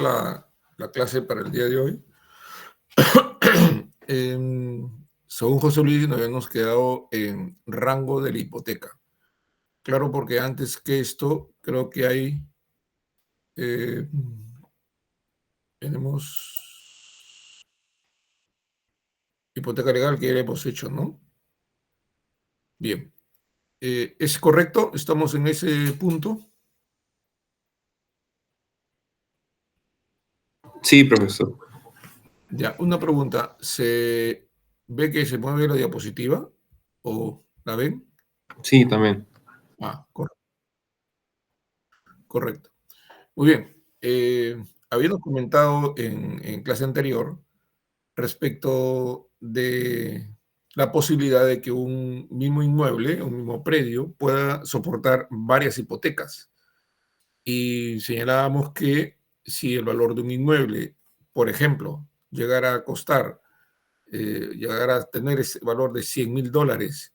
la clase para el día de hoy. Según José Luis, nos habíamos quedado en rango de la hipoteca. Claro, porque antes que esto, creo que hay, tenemos hipoteca legal que ya hemos hecho, ¿no? Bien. ¿Es correcto? ¿Estamos en ese punto? Sí, profesor. Ya, una pregunta. ¿Se ve que se mueve la diapositiva? ¿O la ven? Sí, también. Ah, correcto. Muy bien. Habiendo comentado en clase anterior respecto de la posibilidad de que un mismo inmueble, un mismo predio, pueda soportar varias hipotecas. Y señalábamos que si el valor de un inmueble, por ejemplo, llegara a costar, llegara a tener ese valor de $100,000,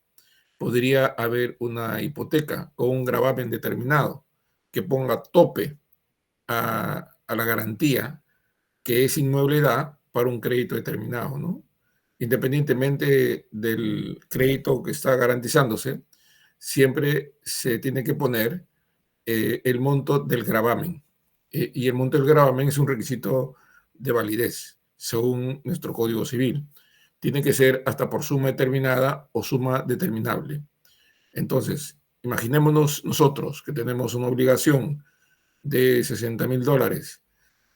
podría haber una hipoteca o un gravamen determinado que ponga tope a la garantía que ese inmueble da para un crédito determinado, ¿no? Independientemente del crédito que está garantizándose, siempre se tiene que poner el monto del gravamen. Y el monto del gravamen es un requisito de validez, según nuestro Código Civil. Tiene que ser hasta por suma determinada o suma determinable. Entonces, imaginémonos nosotros que tenemos una obligación de $60,000,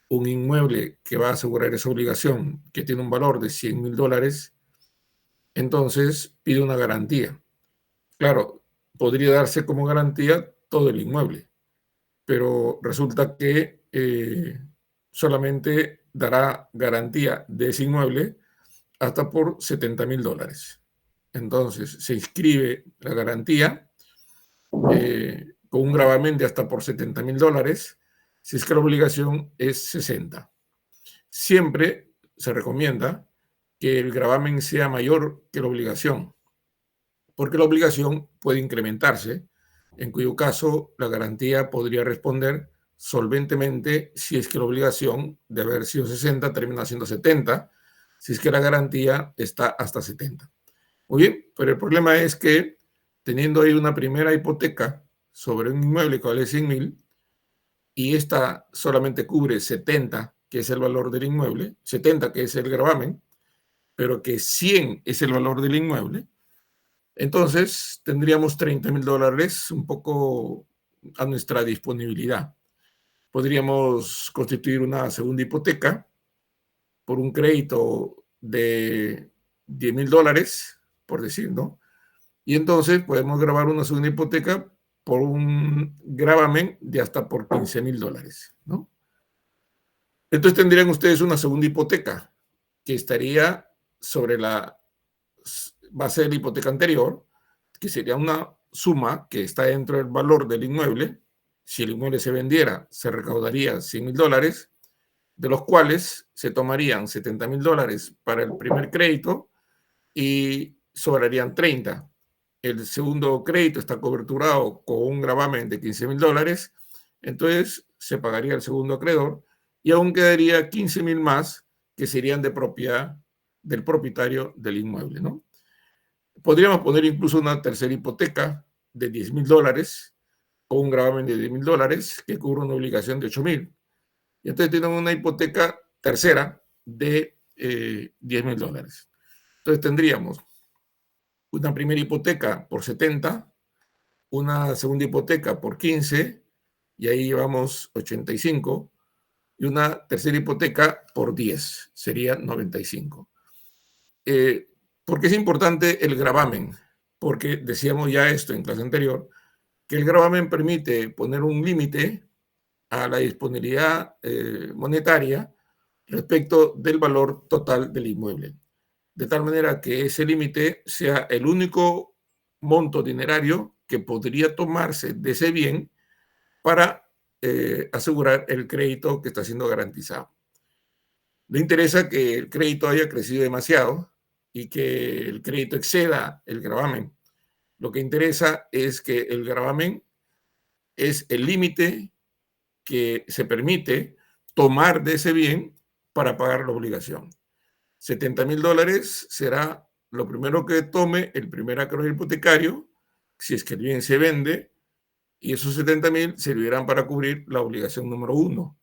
un inmueble que va a asegurar esa obligación, que tiene un valor de $100,000, entonces pide una garantía. Claro, podría darse como garantía todo el inmueble, pero resulta que solamente dará garantía de ese inmueble hasta por $70,000. Entonces se inscribe la garantía con un gravamen de hasta por $70,000, si es que la obligación es 60. Siempre se recomienda que el gravamen sea mayor que la obligación, porque la obligación puede incrementarse, en cuyo caso la garantía podría responder solventemente si es que la obligación de haber sido 60 termina siendo 70, si es que la garantía está hasta 70. Muy bien, pero el problema es que teniendo ahí una primera hipoteca sobre un inmueble que vale 100,000 y esta solamente cubre 70, que es el valor del inmueble, 70 que es el gravamen, pero que 100 es el valor del inmueble, entonces tendríamos $30,000 un poco a nuestra disponibilidad. Podríamos constituir una segunda hipoteca por un crédito de $10,000, por decir, ¿no? Y entonces podemos grabar una segunda hipoteca por un gravamen de hasta por $15,000, ¿no? Entonces tendrían ustedes una segunda hipoteca que estaría sobre la base de la hipoteca anterior, que sería una suma que está dentro del valor del inmueble. Si el inmueble se vendiera, se recaudaría $100,000, de los cuales se tomarían $70,000 para el primer crédito y sobrarían 30. El segundo crédito está coberturado con un gravamen de $15,000, entonces se pagaría el segundo acreedor y aún quedaría 15,000 más que serían de propiedad del propietario del inmueble, ¿no? Podríamos poner incluso una tercera hipoteca de $10,000 o un gravamen de $10,000 que cubre una obligación de 8,000. Y entonces tienen una hipoteca tercera de $10,000. Entonces tendríamos una primera hipoteca por 70, una segunda hipoteca por 15, y ahí llevamos 85, y una tercera hipoteca por 10, sería 95. ¿Por qué es importante el gravamen? Porque decíamos ya esto en clase anterior, que el gravamen permite poner un límite a la disponibilidad monetaria respecto del valor total del inmueble, de tal manera que ese límite sea el único monto dinerario que podría tomarse de ese bien para asegurar el crédito que está siendo garantizado. Le interesa que el crédito haya crecido demasiado y que el crédito exceda el gravamen. Lo que interesa es que el gravamen es el límite que se permite tomar de ese bien para pagar la obligación. $70,000 será lo primero que tome el primer acreedor hipotecario, si es que el bien se vende, y esos 70,000 servirán para cubrir la obligación número 1.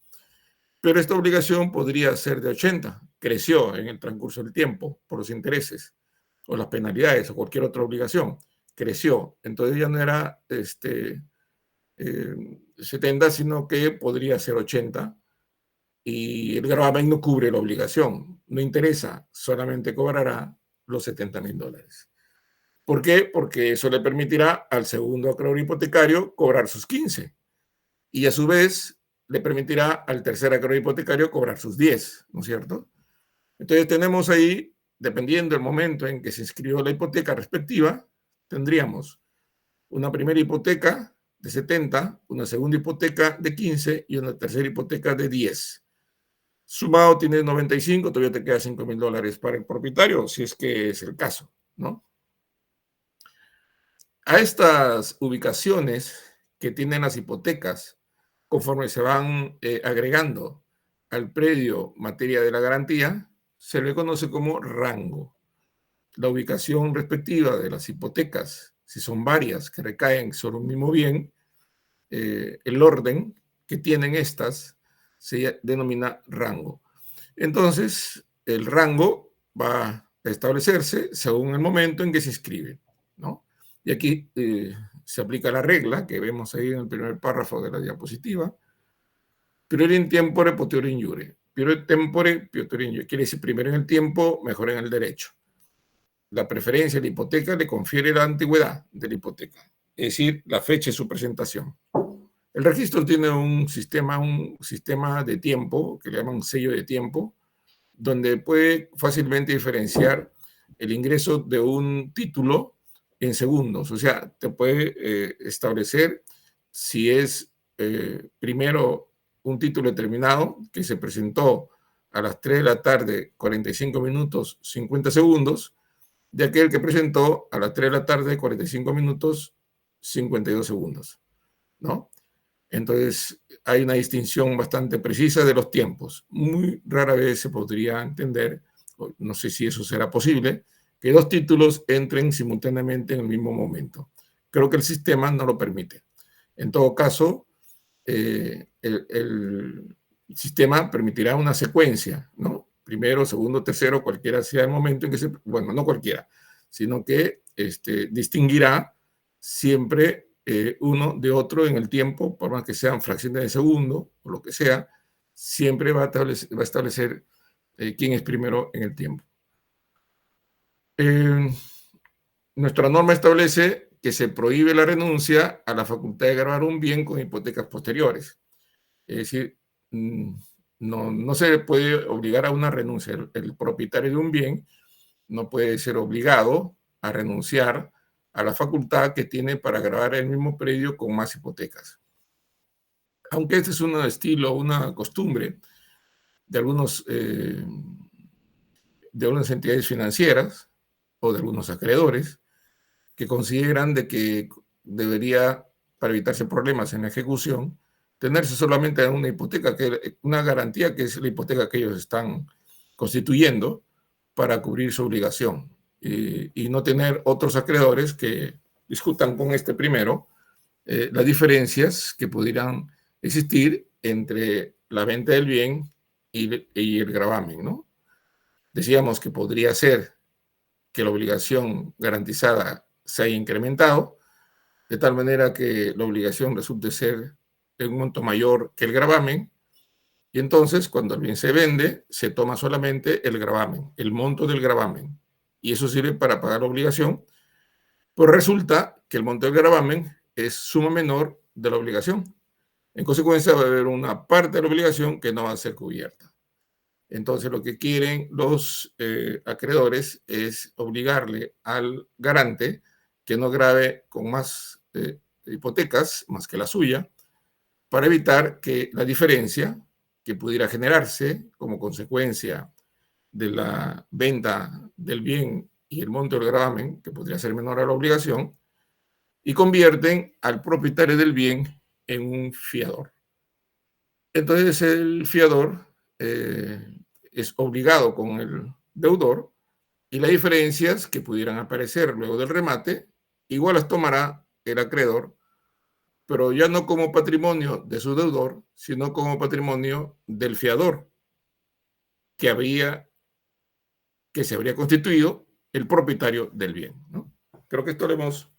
Pero esta obligación podría ser de 80, creció en el transcurso del tiempo por los intereses o las penalidades o cualquier otra obligación, creció. Entonces ya no era 70, sino que podría ser 80 y el gravamen no cubre la obligación, no interesa, solamente cobrará los $70,000. ¿Por qué? Porque eso le permitirá al segundo acreedor hipotecario cobrar sus 15 y a su vez le permitirá al tercer acreedor hipotecario cobrar sus 10, ¿no es cierto? Entonces tenemos ahí, dependiendo del momento en que se inscribió la hipoteca respectiva, tendríamos una primera hipoteca de 70, una segunda hipoteca de 15 y una tercera hipoteca de 10. Sumado tienes 95, todavía te queda $5,000 para el propietario, si es que es el caso, ¿no? A estas ubicaciones que tienen las hipotecas, conforme se van agregando al predio materia de la garantía, se le conoce como rango. La ubicación respectiva de las hipotecas, si son varias que recaen sobre un mismo bien, el orden que tienen estas se denomina rango. Entonces, el rango va a establecerse según el momento en que se inscribe, ¿no? Y aquí se aplica la regla que vemos ahí en el primer párrafo de la diapositiva. Priori in tempore potior in iure. Priori tempore potior in iure. Quiere decir primero en el tiempo, mejor en el derecho. La preferencia de la hipoteca le confiere la antigüedad de la hipoteca, es decir, la fecha de su presentación. El registro tiene un sistema de tiempo que le llaman sello de tiempo, donde puede fácilmente diferenciar el ingreso de un título en segundos. O sea, te puede establecer si es primero un título determinado que se presentó a las 3 de la tarde, 45 minutos, 50 segundos, de aquel que presentó a las 3 de la tarde, 45 minutos, 52 segundos, ¿no? Entonces, hay una distinción bastante precisa de los tiempos. Muy rara vez se podría entender, no sé si eso será posible, que dos títulos entren simultáneamente en el mismo momento. Creo que el sistema no lo permite. En todo caso, el sistema permitirá una secuencia, ¿no? Primero, segundo, tercero, cualquiera sea el momento en que se... Bueno, no cualquiera, sino que distinguirá siempre uno de otro en el tiempo, por más que sean fracciones de segundo o lo que sea, siempre va a establecer quién es primero en el tiempo. Nuestra norma establece que se prohíbe la renuncia a la facultad de gravar un bien con hipotecas posteriores. Es decir, no se puede obligar a una renuncia. El propietario de un bien no puede ser obligado a renunciar a la facultad que tiene para gravar el mismo predio con más hipotecas. Aunque este es un estilo, una costumbre de algunas entidades financieras o de algunos acreedores que consideran de que debería, para evitarse problemas en la ejecución, tenerse solamente una hipoteca, una garantía que es la hipoteca que ellos están constituyendo para cubrir su obligación y no tener otros acreedores que discutan con este primero las diferencias que pudieran existir entre la venta del bien y el gravamen, ¿no? Decíamos que podría ser que la obligación garantizada se haya incrementado, de tal manera que la obligación resulte ser en un monto mayor que el gravamen, y entonces cuando el bien se vende, se toma solamente el gravamen, el monto del gravamen, y eso sirve para pagar la obligación, pues resulta que el monto del gravamen es suma menor de la obligación. En consecuencia, va a haber una parte de la obligación que no va a ser cubierta. Entonces, lo que quieren los acreedores es obligarle al garante que no grave con más hipotecas, más que la suya, para evitar que la diferencia que pudiera generarse como consecuencia de la venta del bien y el monto del gravamen, que podría ser menor a la obligación, y convierten al propietario del bien en un fiador. Entonces el fiador es obligado con el deudor y las diferencias que pudieran aparecer luego del remate, igual las tomará el acreedor, pero ya no como patrimonio de su deudor, sino como patrimonio del fiador, que se habría constituido el propietario del bien, ¿no? Creo que esto lo hemos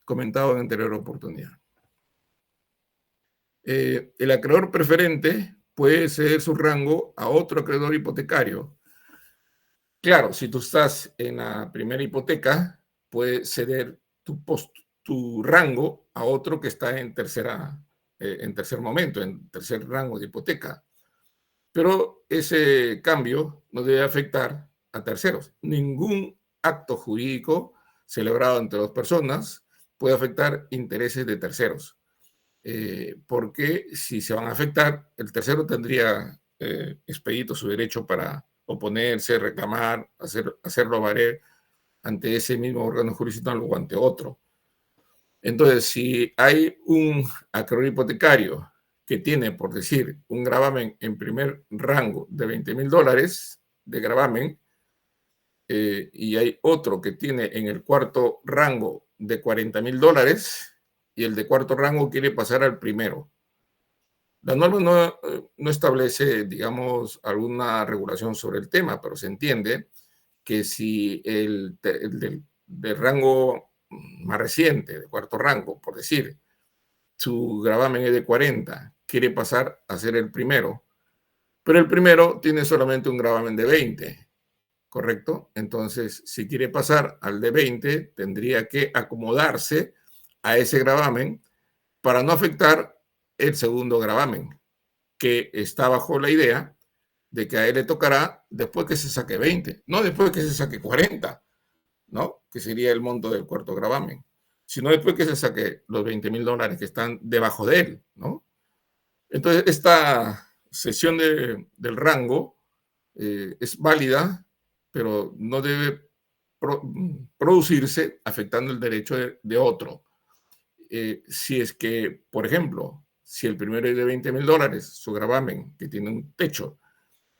comentado en anterior oportunidad. El acreedor preferente puede ceder su rango a otro acreedor hipotecario. Claro, si tú estás en la primera hipoteca, puedes ceder tu rango a otro que está en tercer momento, en tercer rango de hipoteca. Pero ese cambio no debe afectar a terceros. Ningún acto jurídico celebrado entre dos personas puede afectar intereses de terceros. Porque si se van a afectar, el tercero tendría expedito su derecho para oponerse, reclamar, hacerlo valer ante ese mismo órgano jurisdiccional o ante otro. Entonces, si hay un acreedor hipotecario que tiene, por decir, un gravamen en primer rango de $20,000 de gravamen, y hay otro que tiene en el cuarto rango de $40,000 y el de cuarto rango quiere pasar al primero. La norma no establece, digamos, alguna regulación sobre el tema, pero se entiende que si el del rango más reciente, de cuarto rango, por decir, su gravamen es de 40, quiere pasar a ser el primero, pero el primero tiene solamente un gravamen de 20, ¿correcto? Entonces, si quiere pasar al de 20, tendría que acomodarse a ese gravamen para no afectar el segundo gravamen, que está bajo la idea de que a él le tocará después que se saque 20, no después que se saque 40, ¿no? Que sería el monto del cuarto gravamen, sino después que se saque los $20,000 que están debajo de él, ¿no? Entonces, esta cesión del rango es válida, pero no debe producirse afectando el derecho de otro. Si es que, por ejemplo, si el primero es de $20,000, su gravamen, que tiene un techo,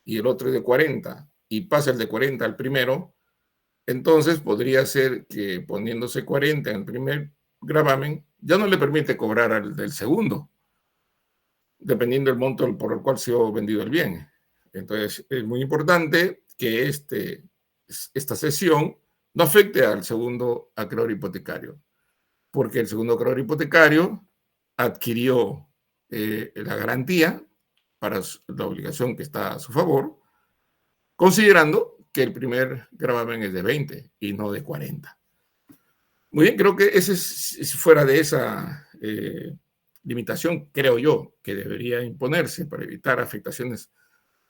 y el otro es de 40, y pasa el de 40 al primero, entonces podría ser que poniéndose 40 en el primer gravamen, ya no le permite cobrar al del segundo, dependiendo del monto por el cual se ha vendido el bien. Entonces, es muy importante que esta cesión no afecte al segundo acreedor hipotecario, porque el segundo acreedor hipotecario adquirió la garantía para la obligación que está a su favor, considerando que el primer gravamen es de 20 y no de 40. Muy bien, creo que ese es fuera de esa limitación, creo yo, que debería imponerse para evitar afectaciones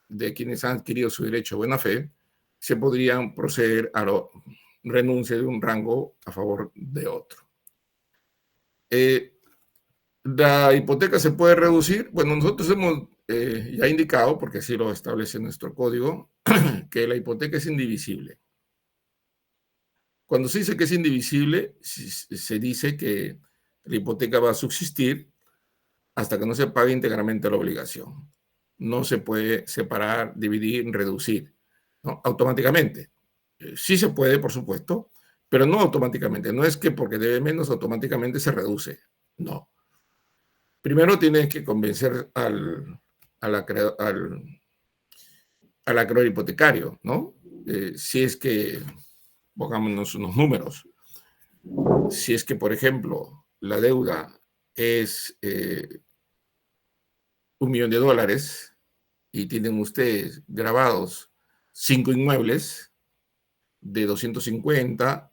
de quienes han adquirido su derecho a buena fe, se podrían proceder a la renuncia de un rango a favor de otro. ¿La hipoteca se puede reducir? Bueno, nosotros hemos ya indicado, porque así lo establece nuestro código, que la hipoteca es indivisible. Cuando se dice que es indivisible, se dice que la hipoteca va a subsistir hasta que no se pague íntegramente la obligación. No se puede separar, dividir, reducir, ¿no? Automáticamente. Sí se puede, por supuesto, pero no automáticamente. No es que porque debe menos automáticamente se reduce. No. Primero tienes que convencer al acreedor hipotecario, ¿no? Si es que, pongámonos unos números, si es que, por ejemplo, la deuda es $1,000,000 y tienen ustedes grabados 5 inmuebles de 250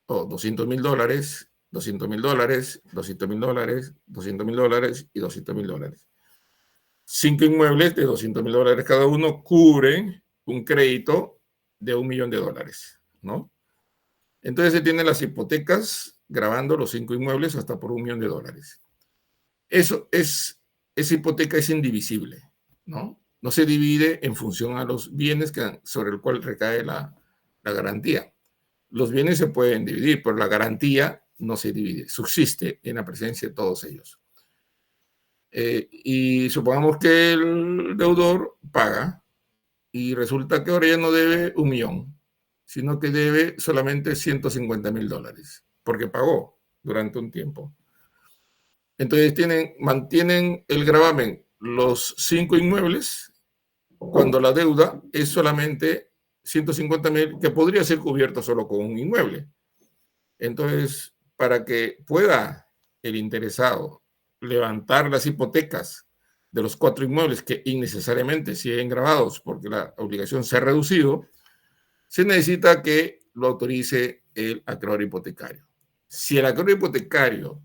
o $200,000, $200,000, $200,000, $200,000 y $200,000. 5 inmuebles de $200,000 cada uno cubren un crédito de $1,000,000, ¿no? Entonces se tienen las hipotecas grabando los 5 inmuebles hasta por $1,000,000. Esa hipoteca es indivisible, ¿no? No se divide en función a los bienes sobre el cual recae la garantía. Los bienes se pueden dividir, pero la garantía no se divide, subsiste en la presencia de todos ellos. Y supongamos que el deudor paga y resulta que ahora ya no debe 1.000.000, sino que debe solamente $150.000, porque pagó durante un tiempo. Entonces mantienen el gravamen los 5 inmuebles cuando la deuda es solamente 150.000, que podría ser cubierto solo con un inmueble. Entonces, para que pueda el interesado levantar las hipotecas de los 4 inmuebles que innecesariamente siguen gravados porque la obligación se ha reducido, se necesita que lo autorice el acreedor hipotecario. Si el acreedor hipotecario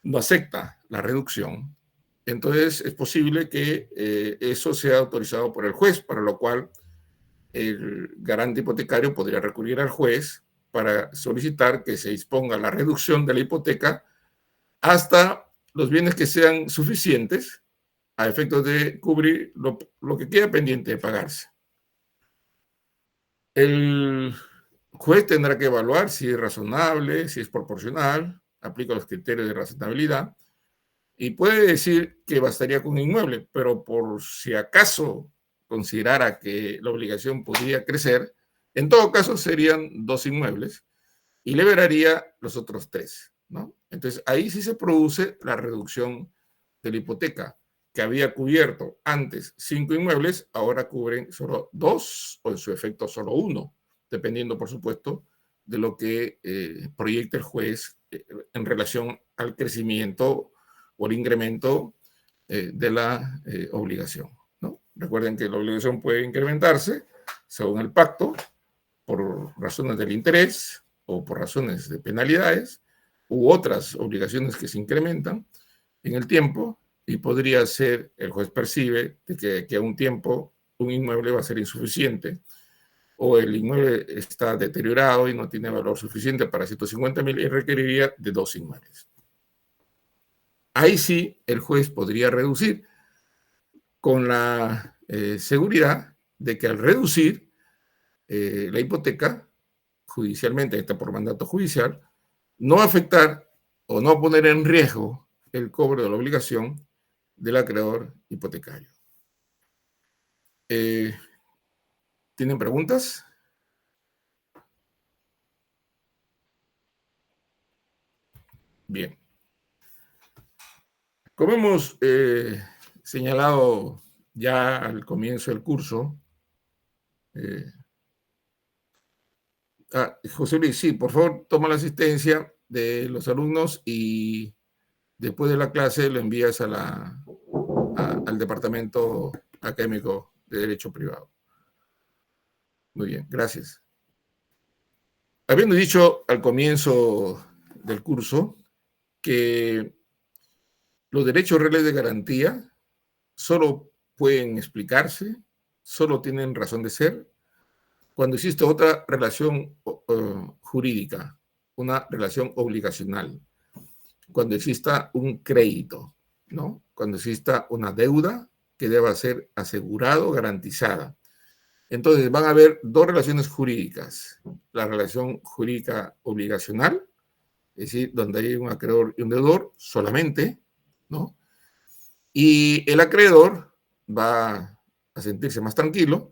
no acepta la reducción, entonces es posible que eso sea autorizado por el juez, para lo cual el garante hipotecario podría recurrir al juez para solicitar que se disponga la reducción de la hipoteca hasta los bienes que sean suficientes a efectos de cubrir lo que queda pendiente de pagarse. El juez tendrá que evaluar si es razonable, si es proporcional, aplica los criterios de razonabilidad y puede decir que bastaría con un inmueble, pero por si acaso considerara que la obligación podría crecer, en todo caso serían 2 inmuebles y liberaría los otros 3, ¿no? Entonces ahí sí se produce la reducción de la hipoteca, que había cubierto antes 5 inmuebles, ahora cubren solo 2 o en su efecto solo 1, dependiendo por supuesto de lo que proyecte el juez en relación al crecimiento o el incremento de la obligación, ¿no? Recuerden que la obligación puede incrementarse según el pacto por razones del interés o por razones de penalidades u otras obligaciones que se incrementan en el tiempo, y podría ser, el juez percibe de que a un tiempo un inmueble va a ser insuficiente o el inmueble está deteriorado y no tiene valor suficiente para 150.000 y requeriría de 2 inmuebles. Ahí sí el juez podría reducir con la seguridad de que al reducir la hipoteca judicialmente, está por mandato judicial, no afectar o no poner en riesgo el cobro de la obligación del acreedor hipotecario. ¿Tienen preguntas? Bien. Como hemos señalado ya al comienzo del curso, José Luis, sí, por favor, toma la asistencia de los alumnos y después de la clase lo envías al departamento académico de Derecho Privado. Muy bien, gracias. Habiendo dicho al comienzo del curso que los derechos reales de garantía solo pueden explicarse, solo tienen razón de ser cuando existe otra relación jurídica, una relación obligacional, cuando exista un crédito, ¿no? Cuando exista una deuda que deba ser asegurado, garantizada. Entonces van a haber 2 relaciones jurídicas: la relación jurídica obligacional, es decir, donde hay un acreedor y un deudor solamente, ¿no? Y el acreedor va a sentirse más tranquilo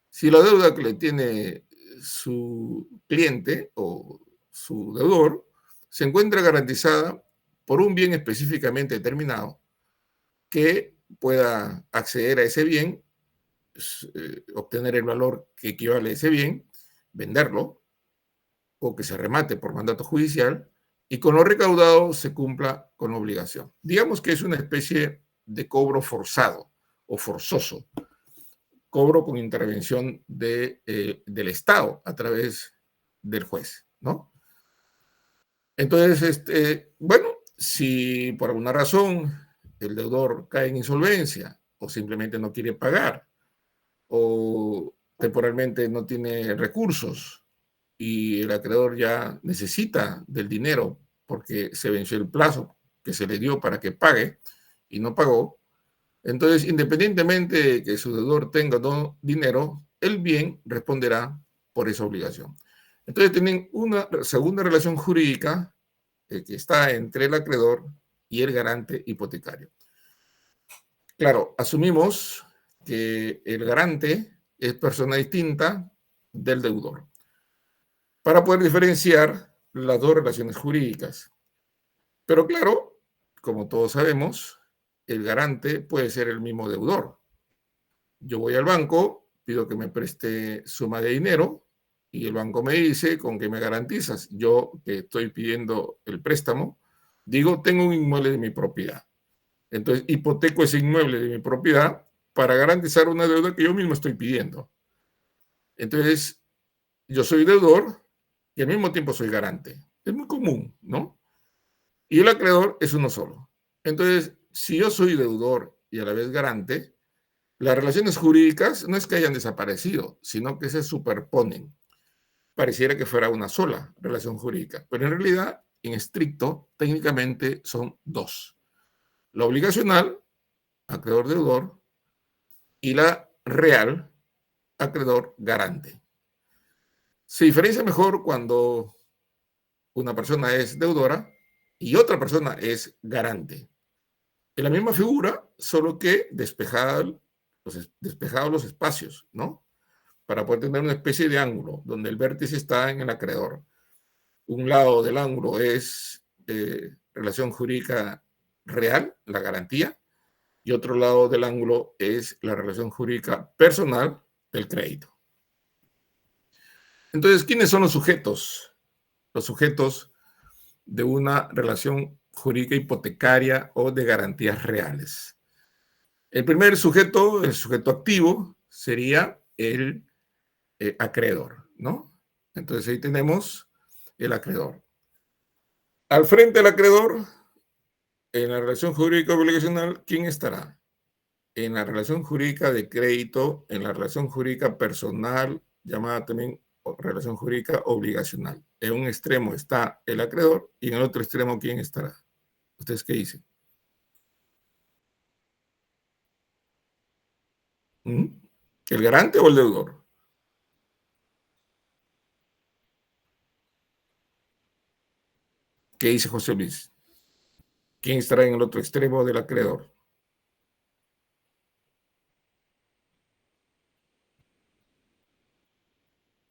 si la deuda que le tiene su cliente o su deudor se encuentra garantizada por un bien específicamente determinado que pueda acceder a ese bien, obtener el valor que equivale a ese bien, venderlo o que se remate por mandato judicial y con lo recaudado se cumpla con la obligación. Digamos que es una especie de cobro forzado o forzoso, cobro con intervención del Estado a través del juez, ¿no? Entonces, bueno, si por alguna razón el deudor cae en insolvencia o simplemente no quiere pagar o temporalmente no tiene recursos y el acreedor ya necesita del dinero porque se venció el plazo que se le dio para que pague y no pagó, entonces, independientemente de que su deudor tenga o no dinero, el bien responderá por esa obligación. Entonces, tienen una segunda relación jurídica que está entre el acreedor y el garante hipotecario. Claro, asumimos que el garante es persona distinta del deudor, para poder diferenciar las dos relaciones jurídicas. Pero claro, como todos sabemos, el garante puede ser el mismo deudor. Yo voy al banco, pido que me preste suma de dinero y el banco me dice, ¿con qué me garantizas? Yo que estoy pidiendo el préstamo, digo, tengo un inmueble de mi propiedad. Entonces, hipoteco ese inmueble de mi propiedad para garantizar una deuda que yo mismo estoy pidiendo. Entonces, yo soy deudor y al mismo tiempo soy garante. Es muy común, ¿no? Y el acreedor es uno solo. Entonces, si yo soy deudor y a la vez garante, las relaciones jurídicas no es que hayan desaparecido, sino que se superponen. Pareciera que fuera una sola relación jurídica, pero en realidad, en estricto, técnicamente son dos. La obligacional, acreedor-deudor, y la real, acreedor-garante. Se diferencia mejor cuando una persona es deudora y otra persona es garante. En la misma figura, solo que despejados los espacios, ¿no? Para poder tener una especie de ángulo donde el vértice está en el acreedor. Un lado del ángulo es relación jurídica real, la garantía, y otro lado del ángulo es la relación jurídica personal del crédito. Entonces, ¿quiénes son los sujetos? Los sujetos de una relación jurídica hipotecaria o de garantías reales. El primer sujeto, el sujeto activo, sería el acreedor, ¿no? Entonces ahí tenemos el acreedor. Al frente del acreedor, en la relación jurídica obligacional, ¿quién estará? En la relación jurídica de crédito, en la relación jurídica personal, llamada también relación jurídica obligacional. En un extremo está el acreedor y en el otro extremo, ¿quién estará? ¿Ustedes qué dicen? ¿Mm? ¿El garante o el deudor? ¿Qué dice José Luis? ¿Quién estará en el otro extremo del acreedor?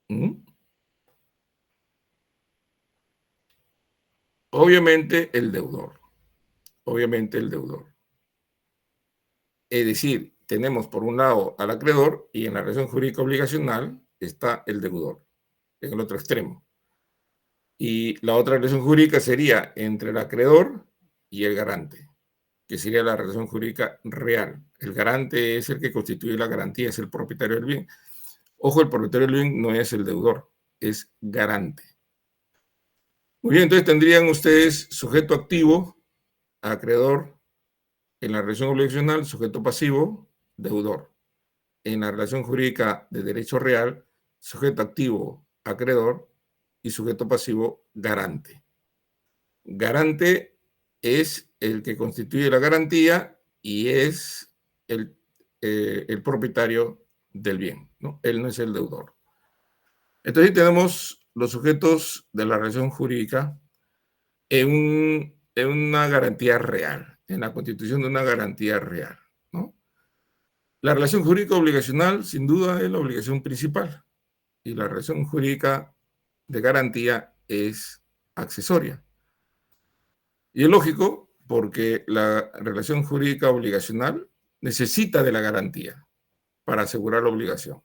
¿Mm? Obviamente el deudor. Obviamente el deudor. Es decir, tenemos por un lado al acreedor y en la relación jurídica obligacional está el deudor, en el otro extremo. Y la otra relación jurídica sería entre el acreedor y el garante, que sería la relación jurídica real. El garante es el que constituye la garantía, es el propietario del bien. Ojo, el propietario del bien no es el deudor, es garante. Muy bien, entonces tendrían ustedes sujeto activo, acreedor, en la relación obligacional, sujeto pasivo, deudor. En la relación jurídica de derecho real, sujeto activo, acreedor, y sujeto pasivo, garante. Garante es el que constituye la garantía y es el propietario del bien, ¿no? Él no es el deudor. Entonces tenemos los sujetos de la relación jurídica en una garantía real, en la constitución de una garantía real, ¿no? La relación jurídica obligacional, sin duda, es la obligación principal y la relación jurídica de garantía es accesoria. Y es lógico porque la relación jurídica obligacional necesita de la garantía para asegurar la obligación.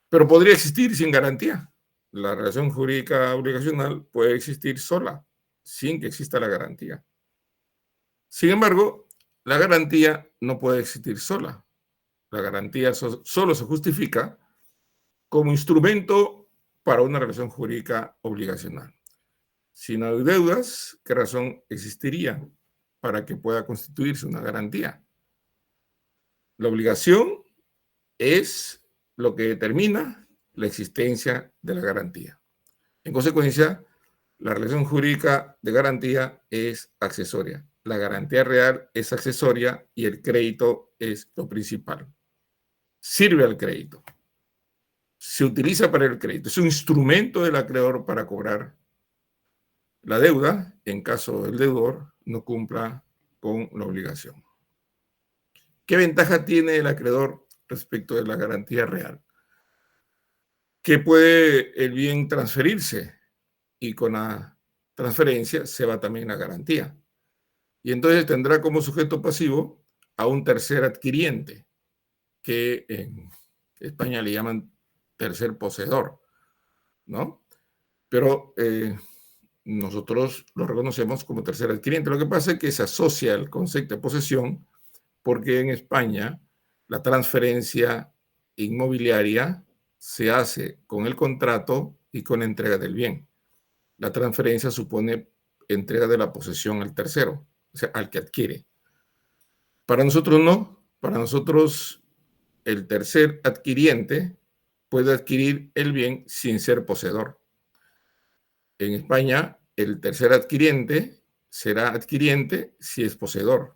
Pero podría existir sin garantía. La relación jurídica obligacional puede existir sola, sin que exista la garantía. Sin embargo, la garantía no puede existir sola. La garantía solo se justifica como instrumento para una relación jurídica obligacional. Si no hay deudas, ¿qué razón existiría para que pueda constituirse una garantía? La obligación es lo que determina la existencia de la garantía. En consecuencia, la relación jurídica de garantía es accesoria. La garantía real es accesoria y el crédito es lo principal. Sirve al crédito. Se utiliza para el crédito. Es un instrumento del acreedor para cobrar la deuda en caso del deudor no cumpla con la obligación. ¿Qué ventaja tiene el acreedor respecto de la garantía real? Que puede el bien transferirse y con la transferencia se va también la garantía. Y entonces tendrá como sujeto pasivo a un tercer adquiriente, que en España le llaman tercer poseedor, ¿no? Pero nosotros lo reconocemos como tercer adquiriente. Lo que pasa es que se asocia el concepto de posesión porque en España la transferencia inmobiliaria se hace con el contrato y con entrega del bien. La transferencia supone entrega de la posesión al tercero, o sea, al que adquiere. Para nosotros no, para nosotros el tercer adquiriente puede adquirir el bien sin ser poseedor. En España, el tercer adquiriente será adquiriente si es poseedor,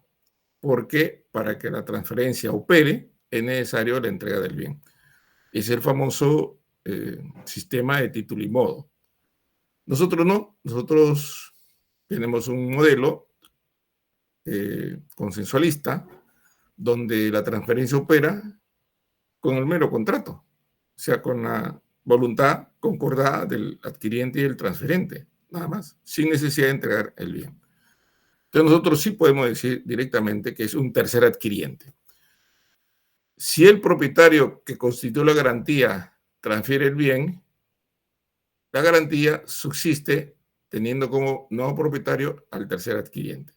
porque para que la transferencia opere es necesario la entrega del bien. Es el famoso sistema de título y modo. Nosotros no, nosotros tenemos un modelo consensualista donde la transferencia opera con el mero contrato, o sea, con la voluntad concordada del adquiriente y del transferente, nada más, sin necesidad de entregar el bien. Entonces nosotros sí podemos decir directamente que es un tercer adquiriente. Si el propietario que constituye la garantía transfiere el bien, la garantía subsiste teniendo como nuevo propietario al tercer adquiriente.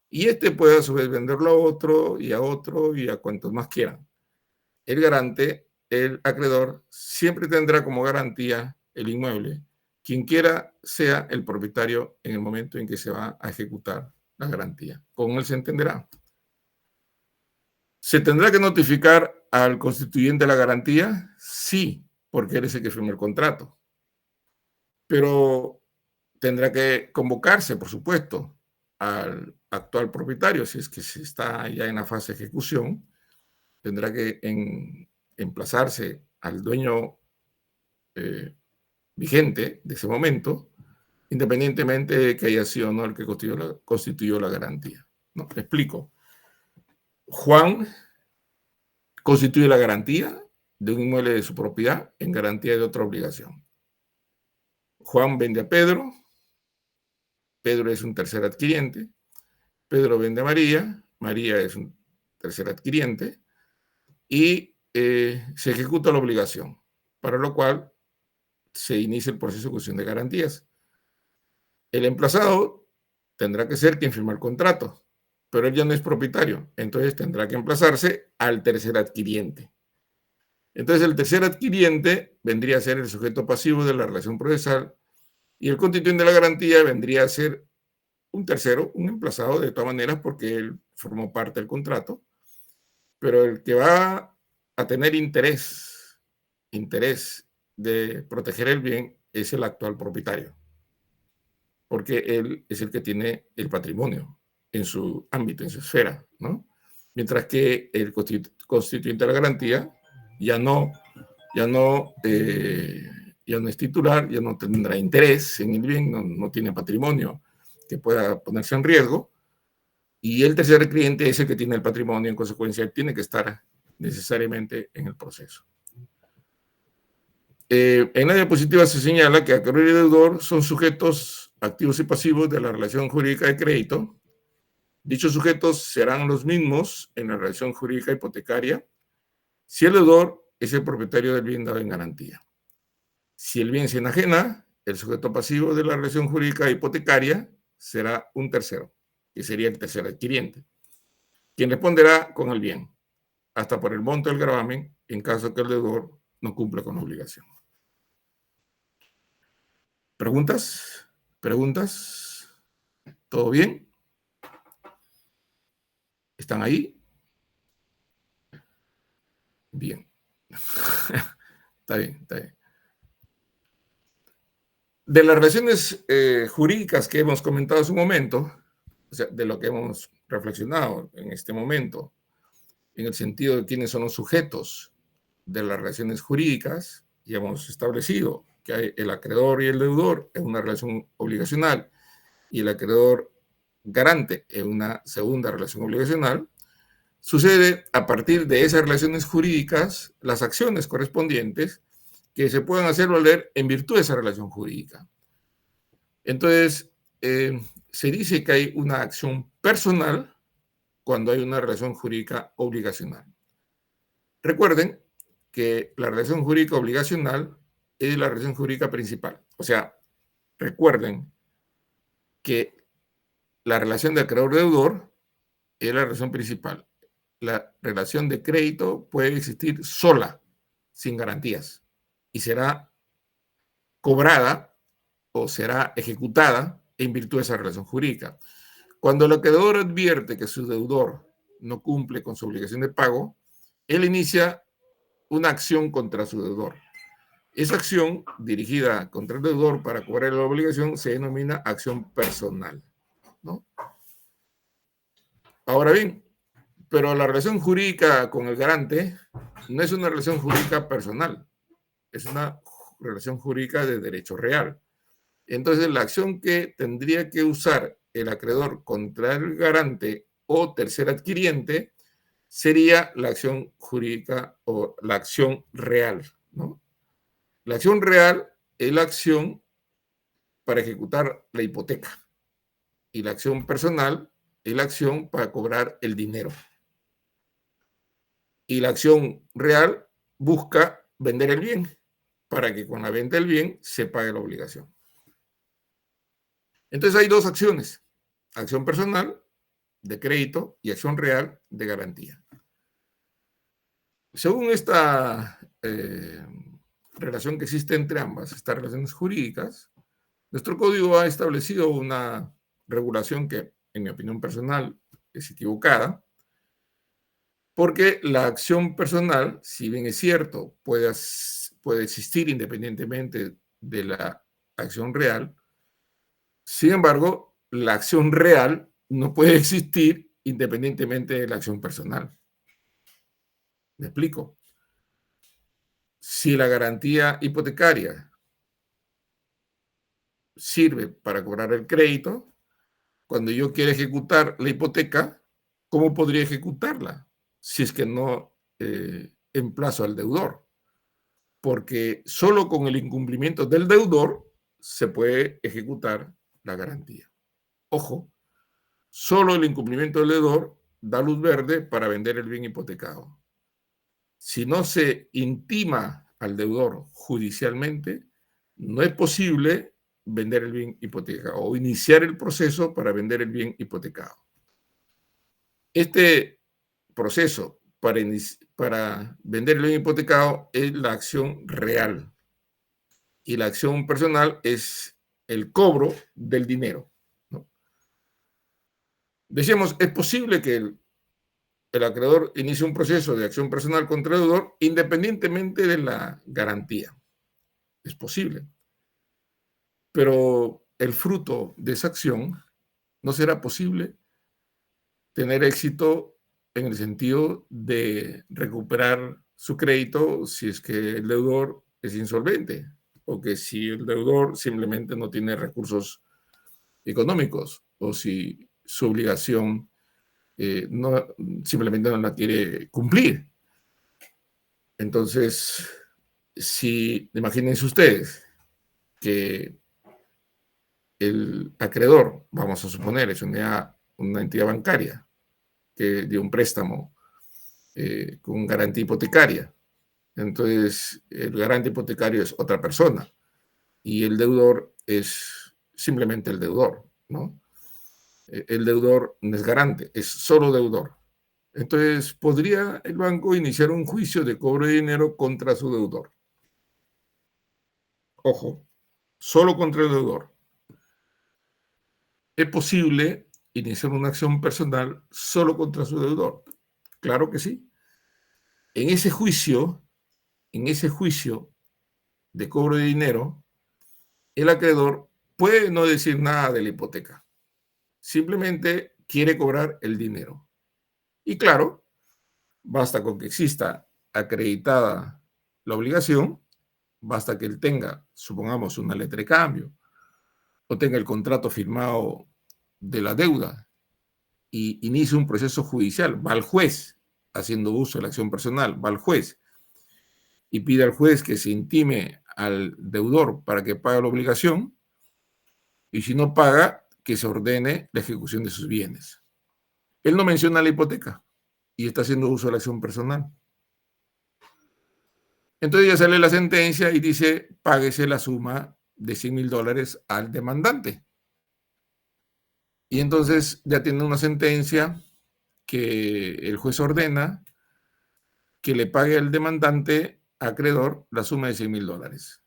Y este puede a su vez venderlo a otro y a cuantos más quieran. El garante, el acreedor, siempre tendrá como garantía el inmueble, quien quiera sea el propietario en el momento en que se va a ejecutar la garantía. Con él se entenderá. ¿Se tendrá que notificar al constituyente de la garantía? Sí, porque él es el que firma el contrato. Pero tendrá que convocarse, por supuesto, al actual propietario, si es que se está ya en la fase de ejecución, tendrá que emplazarse al dueño vigente de ese momento, independientemente de que haya sido o no el que constituyó la garantía. ¿No? Me explico. Juan constituye la garantía de un inmueble de su propiedad en garantía de otra obligación. Juan vende a Pedro, Pedro es un tercer adquiriente, Pedro vende a María, María es un tercer adquiriente, y se ejecuta la obligación, para lo cual se inicia el proceso de ejecución de garantías. El emplazado tendrá que ser quien firma el contrato, pero él ya no es propietario, entonces tendrá que emplazarse al tercer adquiriente. Entonces el tercer adquiriente vendría a ser el sujeto pasivo de la relación procesal y el constituyente de la garantía vendría a ser un tercero, un emplazado de todas maneras porque él formó parte del contrato, pero el que va a tener interés de proteger el bien es el actual propietario, porque él es el que tiene el patrimonio en su ámbito, en su esfera, ¿no? Mientras que el constituyente de la garantía ya no, ya no, ya no es titular, ya no tendrá interés en el bien, no tiene patrimonio que pueda ponerse en riesgo, y el tercer cliente es el que tiene el patrimonio, en consecuencia tiene que estar necesariamente en el proceso. En la diapositiva se señala que acreedor y deudor son sujetos activos y pasivos de la relación jurídica de crédito. Dichos sujetos serán los mismos en la relación jurídica hipotecaria si el deudor es el propietario del bien dado en garantía. Si el bien se enajena, el sujeto pasivo de la relación jurídica hipotecaria será un tercero, que sería el tercer adquiriente, quien responderá con el bien, hasta por el monto del gravamen, en caso que el deudor no cumpla con la obligación. ¿Preguntas? ¿Preguntas? ¿Todo bien? ¿Están ahí? Bien. Está bien, está bien. De las relaciones jurídicas que hemos comentado hace un momento, o sea, de lo que hemos reflexionado en este momento, en el sentido de quiénes son los sujetos de las relaciones jurídicas, y hemos establecido que hay el acreedor y el deudor en una relación obligacional y el acreedor garante en una segunda relación obligacional, sucede a partir de esas relaciones jurídicas las acciones correspondientes que se puedan hacer valer en virtud de esa relación jurídica. Entonces, se dice que hay una acción personal cuando hay una relación jurídica obligacional. Recuerden que la relación jurídica obligacional es la relación jurídica principal. O sea, recuerden que la relación de acreedor-deudor es la relación principal. La relación de crédito puede existir sola, sin garantías, y será cobrada o será ejecutada en virtud de esa relación jurídica. Cuando el acreedor advierte que su deudor no cumple con su obligación de pago, él inicia una acción contra su deudor. Esa acción dirigida contra el deudor para cobrar la obligación se denomina acción personal, ¿no? Ahora bien, pero la relación jurídica con el garante no es una relación jurídica personal, es una relación jurídica de derecho real. Entonces, la acción que tendría que usar el acreedor contra el garante o tercer adquiriente sería la acción jurídica o la acción real, ¿no? La acción real es la acción para ejecutar la hipoteca y la acción personal es la acción para cobrar el dinero. Y la acción real busca vender el bien para que con la venta del bien se pague la obligación. Entonces hay dos acciones, acción personal de crédito y acción real de garantía. Según esta relación que existe entre ambas, estas relaciones jurídicas, nuestro código ha establecido una regulación que, en mi opinión personal, es equivocada, porque la acción personal, si bien es cierto, puede existir independientemente de la acción real, sin embargo, la acción real no puede existir independientemente de la acción personal. ¿Me explico? Si la garantía hipotecaria sirve para cobrar el crédito, cuando yo quiera ejecutar la hipoteca, ¿cómo podría ejecutarla? Si es que no emplazo al deudor. Porque solo con el incumplimiento del deudor se puede ejecutar la garantía. Ojo, solo el incumplimiento del deudor da luz verde para vender el bien hipotecado. Si no se intima al deudor judicialmente, no es posible vender el bien hipotecado o iniciar el proceso para vender el bien hipotecado. Este proceso para vender el bien hipotecado es la acción real y la acción personal es el cobro del dinero, ¿no? Decíamos, es posible que el acreedor inicie un proceso de acción personal contra el deudor independientemente de la garantía. Es posible. Pero el fruto de esa acción no será posible tener éxito en el sentido de recuperar su crédito si es que el deudor es insolvente o que si el deudor simplemente no tiene recursos económicos o si su obligación simplemente no la quiere cumplir. Entonces, si imagínense ustedes que el acreedor, vamos a suponer, es una entidad bancaria que dio un préstamo con garantía hipotecaria. Entonces, el garante hipotecario es otra persona y el deudor es simplemente el deudor, ¿no? El deudor no es garante, es solo deudor. Entonces, podría el banco iniciar un juicio de cobro de dinero contra su deudor. Ojo, solo contra el deudor. ¿Es posible iniciar una acción personal solo contra su deudor? Claro que sí. En ese juicio de cobro de dinero, el acreedor puede no decir nada de la hipoteca. Simplemente quiere cobrar el dinero. Y claro, basta con que exista acreditada la obligación, basta que él tenga, supongamos, una letra de cambio o tenga el contrato firmado de la deuda y inicie un proceso judicial, va al juez haciendo uso de la acción personal, va al juez y pide al juez que se intime al deudor para que pague la obligación, y si no paga, que se ordene la ejecución de sus bienes. Él no menciona la hipoteca y está haciendo uso de la acción personal. Entonces ya sale la sentencia y dice, páguese la suma de $100,000 al demandante. Y entonces ya tiene una sentencia que el juez ordena que le pague al demandante acreedor la suma de $100,000.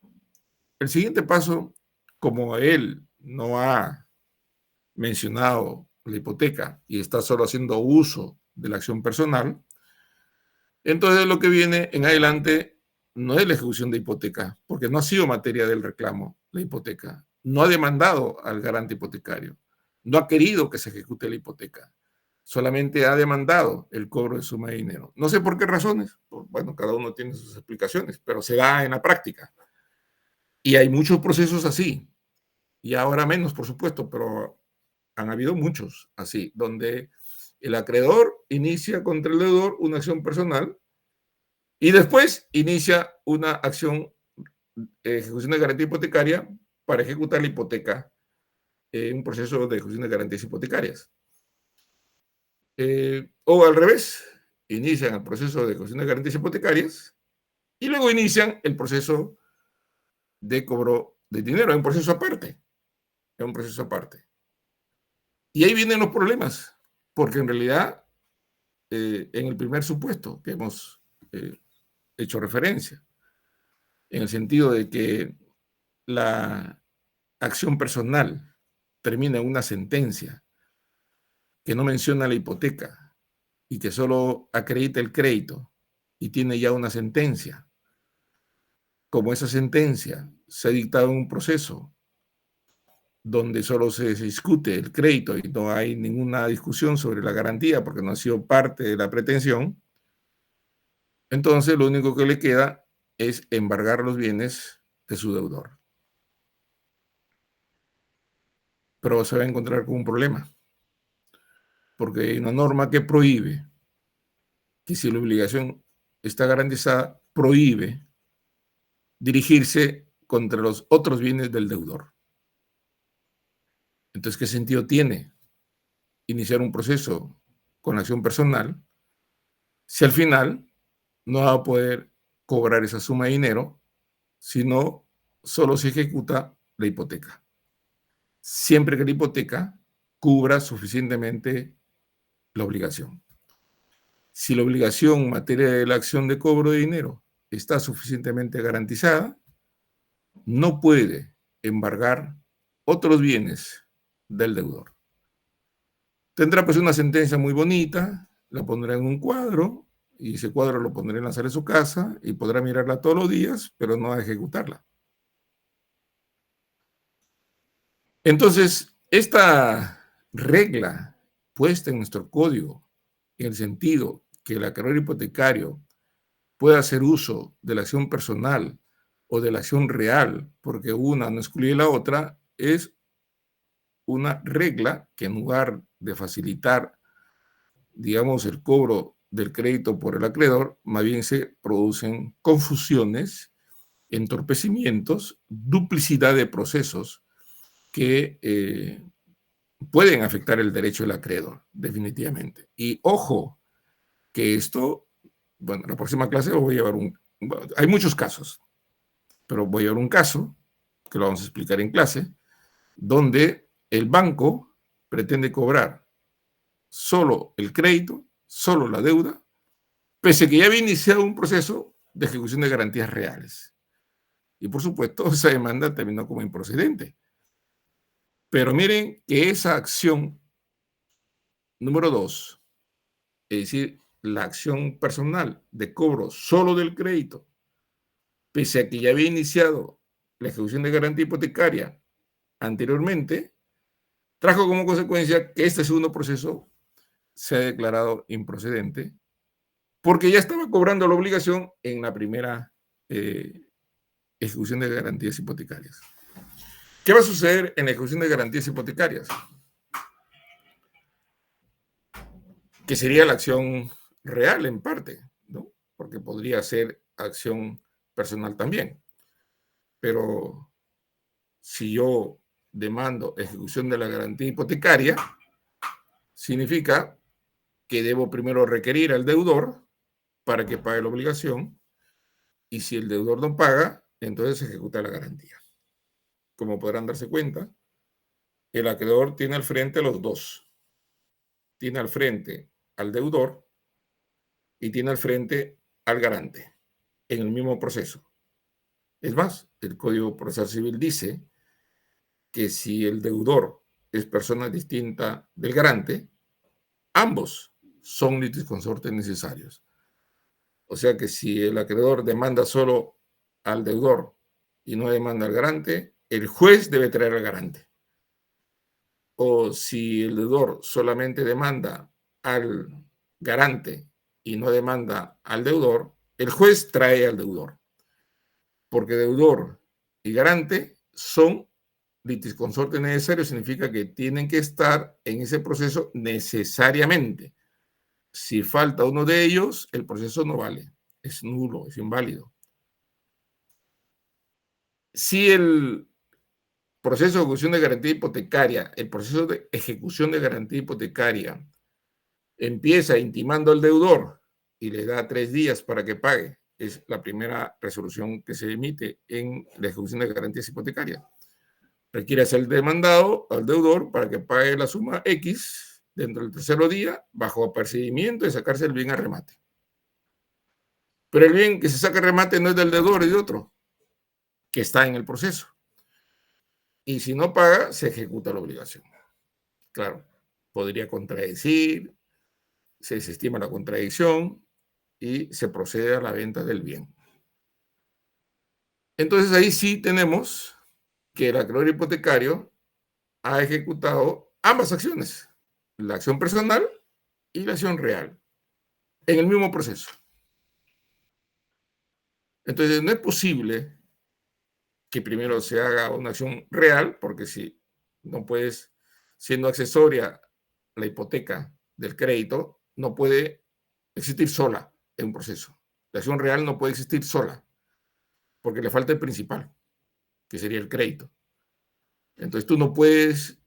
El siguiente paso, como él no ha mencionado la hipoteca y está solo haciendo uso de la acción personal, entonces lo que viene en adelante no es la ejecución de hipoteca, porque no ha sido materia del reclamo la hipoteca, no ha demandado al garante hipotecario, no ha querido que se ejecute la hipoteca, solamente ha demandado el cobro de suma de dinero. No sé por qué razones, bueno, cada uno tiene sus explicaciones, pero se da en la práctica. Y hay muchos procesos así, y ahora menos, por supuesto, pero han habido muchos así, donde el acreedor inicia contra el deudor una acción personal y después inicia una acción de ejecución de garantía hipotecaria para ejecutar la hipoteca en un proceso de ejecución de garantías hipotecarias. O al revés, inician el proceso de ejecución de garantías hipotecarias y luego inician el proceso de cobro de dinero, es un proceso aparte, es un proceso aparte. Y ahí vienen los problemas, porque en realidad, en el primer supuesto que hemos hecho referencia, en el sentido de que la acción personal termina en una sentencia que no menciona la hipoteca y que solo acredita el crédito y tiene ya una sentencia, como esa sentencia se ha dictado en un proceso donde solo se discute el crédito y no hay ninguna discusión sobre la garantía porque no ha sido parte de la pretensión, entonces lo único que le queda es embargar los bienes de su deudor. Pero se va a encontrar con un problema, porque hay una norma que prohíbe que si la obligación está garantizada, prohíbe dirigirse contra los otros bienes del deudor. Entonces, ¿qué sentido tiene iniciar un proceso con acción personal si al final no va a poder cobrar esa suma de dinero, sino solo se ejecuta la hipoteca? Siempre que la hipoteca cubra suficientemente la obligación. Si la obligación en materia de la acción de cobro de dinero está suficientemente garantizada, no puede embargar otros bienes del deudor. Tendrá pues una sentencia muy bonita, la pondrá en un cuadro y ese cuadro lo pondrá en la sala de su casa y podrá mirarla todos los días, pero no va a ejecutarla. Entonces, esta regla puesta en nuestro código, en el sentido que el acreedor hipotecario pueda hacer uso de la acción personal o de la acción real, porque una no excluye la otra, es una regla que en lugar de facilitar, digamos, el cobro del crédito por el acreedor, más bien se producen confusiones, entorpecimientos, duplicidad de procesos que pueden afectar el derecho del acreedor, definitivamente. Y ojo, que esto, bueno, la próxima clase voy a llevar hay muchos casos, pero voy a llevar un caso, que lo vamos a explicar en clase, donde el banco pretende cobrar solo el crédito, solo la deuda, pese a que ya había iniciado un proceso de ejecución de garantías reales. Y por supuesto, esa demanda terminó como improcedente. Pero miren que esa acción número 2, es decir, la acción personal de cobro solo del crédito, pese a que ya había iniciado la ejecución de garantía hipotecaria anteriormente, trajo como consecuencia que este segundo proceso se ha declarado improcedente porque ya estaba cobrando la obligación en la primera ejecución de garantías hipotecarias. ¿Qué va a suceder en la ejecución de garantías hipotecarias? Que sería la acción real en parte, ¿no? Porque podría ser acción personal también. Pero si yo demando ejecución de la garantía hipotecaria, significa que debo primero requerir al deudor para que pague la obligación, y si el deudor no paga, entonces se ejecuta la garantía. Como podrán darse cuenta, el acreedor tiene al frente a los dos. Tiene al frente al deudor y tiene al frente al garante en el mismo proceso. Es más, el Código Procesal Civil dice que si el deudor es persona distinta del garante, ambos son litisconsortes necesarios. O sea que si el acreedor demanda solo al deudor y no demanda al garante, el juez debe traer al garante. O si el deudor solamente demanda al garante y no demanda al deudor, el juez trae al deudor. Porque deudor y garante son litisconsortes necesarios, significa que tienen que estar en ese proceso necesariamente. Si falta uno de ellos, el proceso no vale, es nulo, es inválido. Si el proceso de ejecución de garantía hipotecaria, el proceso de ejecución de garantía hipotecaria empieza intimando al deudor y le da 3 días para que pague, es la primera resolución que se emite en la ejecución de garantías hipotecarias. Requiere ser demandado al deudor para que pague la suma X dentro del tercer día bajo apercibimiento de sacarse el bien a remate. Pero el bien que se saca a remate no es del deudor, es de otro, que está en el proceso. Y si no paga, se ejecuta la obligación. Claro, podría contradecir, se desestima la contradicción y se procede a la venta del bien. Entonces ahí sí tenemos que el acreedor hipotecario ha ejecutado ambas acciones, la acción personal y la acción real, en el mismo proceso. Entonces no es posible que primero se haga una acción real, porque si no puedes, siendo accesoria la hipoteca del crédito, no puede existir sola en un proceso. La acción real no puede existir sola, porque le falta el principal, que sería el crédito. Entonces tú no puedes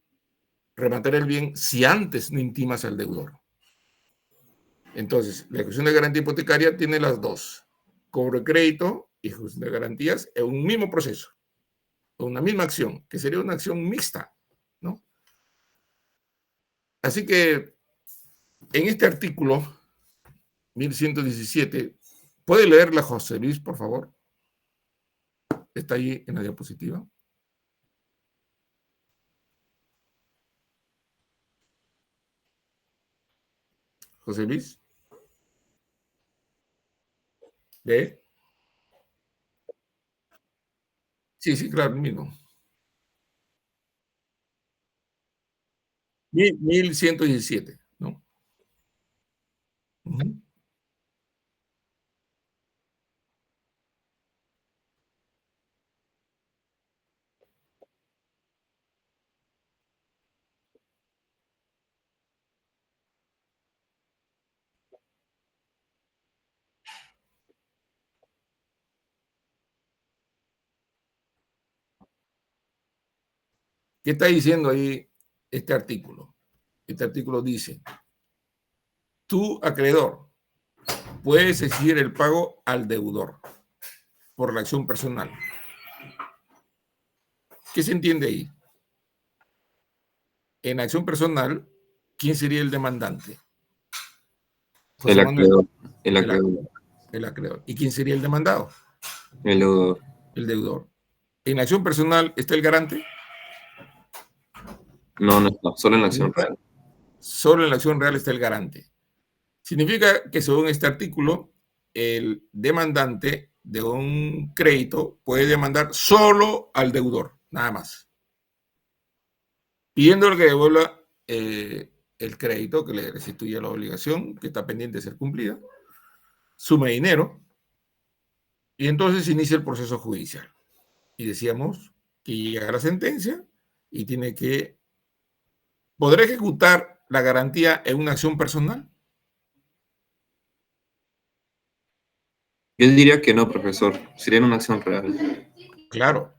rematar el bien si antes no intimas al deudor. Entonces, la ejecución de garantía hipotecaria tiene las dos: cobro de crédito y ejecución de garantías en un mismo proceso, una misma acción, que sería una acción mixta, ¿no? Así que en este artículo 1117, ¿puede leerla José Luis, por favor? Está ahí en la diapositiva. José Luis. ¿Lee? Sí, sí, claro, el mismo. 1117, ¿no? Uh-huh. ¿Qué está diciendo ahí este artículo? Este artículo dice: tú, acreedor, puedes exigir el pago al deudor por la acción personal. ¿Qué se entiende ahí? En la acción personal, ¿quién sería el demandante? El José Manuel, acreedor. El el, acreedor. el acreedor. ¿Y quién sería el demandado? El deudor. El deudor. En la acción personal está el garante. No, no está. Solo en la acción ¿No? real. Solo en la acción real está el garante. Significa que según este artículo, el demandante de un crédito puede demandar solo al deudor, nada más, pidiéndole que devuelva el crédito, que le restituya la obligación que está pendiente de ser cumplida, sume dinero, y entonces inicia el proceso judicial. Y decíamos que llega la sentencia y tiene que poder ejecutar la garantía en una acción personal. Yo diría que no, profesor. Sería una acción real. Claro,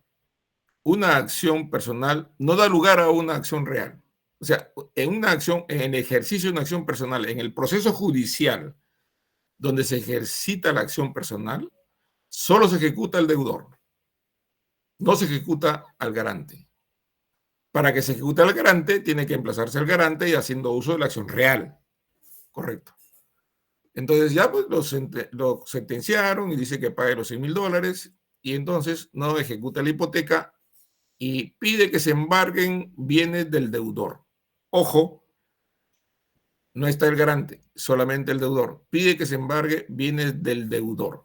una acción personal no da lugar a una acción real. O sea, en una acción, en el ejercicio de una acción personal, en el proceso judicial donde se ejercita la acción personal, solo se ejecuta el deudor, no se ejecuta al garante. Para que se ejecute al garante, tiene que emplazarse al garante y haciendo uso de la acción real. Correcto. Entonces ya pues lo sentenciaron y dice que pague los $100,000 y entonces no ejecuta la hipoteca y pide que se embarguen bienes del deudor. Ojo, no está el garante, solamente el deudor. Pide que se embargue bienes del deudor.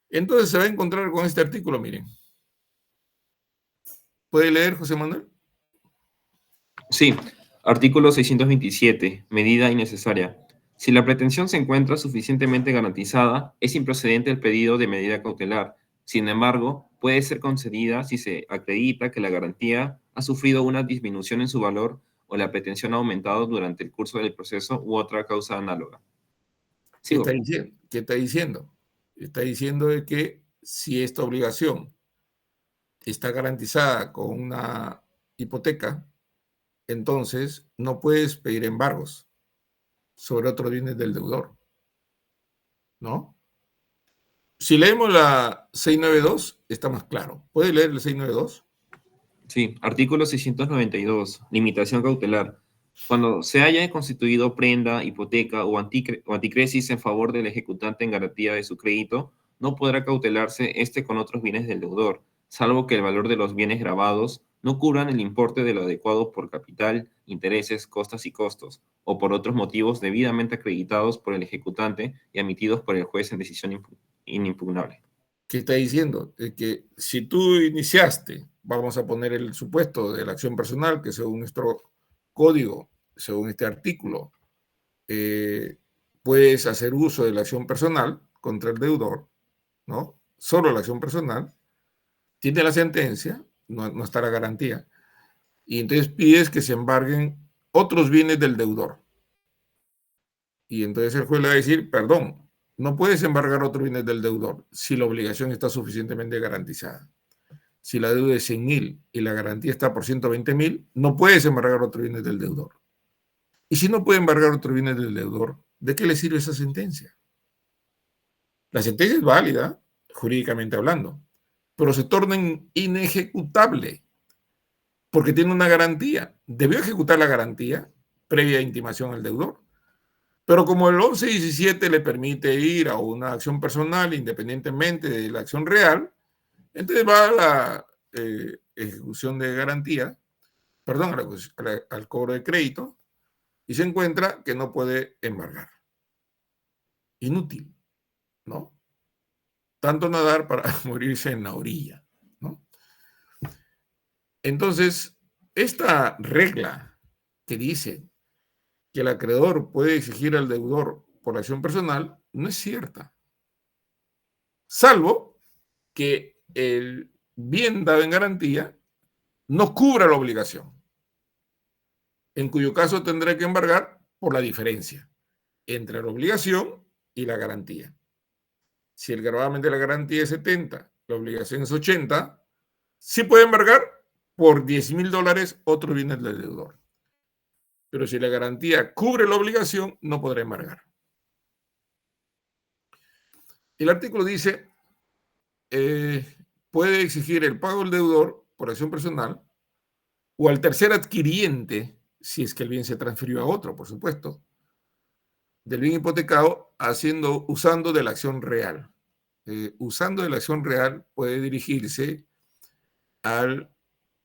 Entonces se va a encontrar con este artículo, miren. ¿Puede leer, José Manuel? Sí, artículo 627, medida innecesaria. Si la pretensión se encuentra suficientemente garantizada, es improcedente el pedido de medida cautelar. Sin embargo, puede ser concedida si se acredita que la garantía ha sufrido una disminución en su valor o la pretensión ha aumentado durante el curso del proceso u otra causa análoga. ¿Qué está Sigo. diciendo? ¿Qué está diciendo? Está diciendo de que si esta obligación está garantizada con una hipoteca, entonces no puedes pedir embargos sobre otros bienes del deudor, ¿no? Si leemos la 692, está más claro. ¿Puede leer el 692? Sí, artículo 692, limitación cautelar. Cuando se haya constituido prenda, hipoteca o anticresis en favor del ejecutante en garantía de su crédito, no podrá cautelarse este con otros bienes del deudor, salvo que el valor de los bienes grabados no cubran el importe de lo adecuado por capital, intereses, costas y costos, o por otros motivos debidamente acreditados por el ejecutante y emitidos por el juez en decisión inimpugnable. ¿Qué está diciendo? Que si tú iniciaste, vamos a poner el supuesto de la acción personal, que según nuestro código, según este artículo, puedes hacer uso de la acción personal contra el deudor, ¿no? Solo la acción personal, tiene la sentencia, no está la garantía, y entonces pides que se embarguen otros bienes del deudor. Y entonces el juez le va a decir, perdón, no puedes embargar otros bienes del deudor si la obligación está suficientemente garantizada. Si la deuda es 100,000 y la garantía está por 120,000, no puedes embargar otros bienes del deudor. Y si no puede embargar otros bienes del deudor, ¿de qué le sirve esa sentencia? La sentencia es válida, jurídicamente hablando, pero se torna inejecutable porque tiene una garantía. Debió ejecutar la garantía previa intimación al deudor. Pero como el 1117 le permite ir a una acción personal independientemente de la acción real, entonces va a la ejecución de garantía, perdón, al cobro de crédito, y se encuentra que no puede embargar. Inútil, ¿no? Tanto nadar para morirse en la orilla, ¿no? Entonces, esta regla que dice que el acreedor puede exigir al deudor por acción personal no es cierta, salvo que el bien dado en garantía no cubra la obligación, en cuyo caso tendrá que embargar por la diferencia entre la obligación y la garantía. Si el gravamen de la garantía es 70, la obligación es 80, sí puede embargar por $10,000 otros bienes del deudor. Pero si la garantía cubre la obligación, no podrá embargar. El artículo dice, puede exigir el pago del deudor por acción personal o al tercer adquiriente, si es que el bien se transfirió a otro, por supuesto, del bien hipotecado, usando de la acción real. Usando de la acción real puede dirigirse al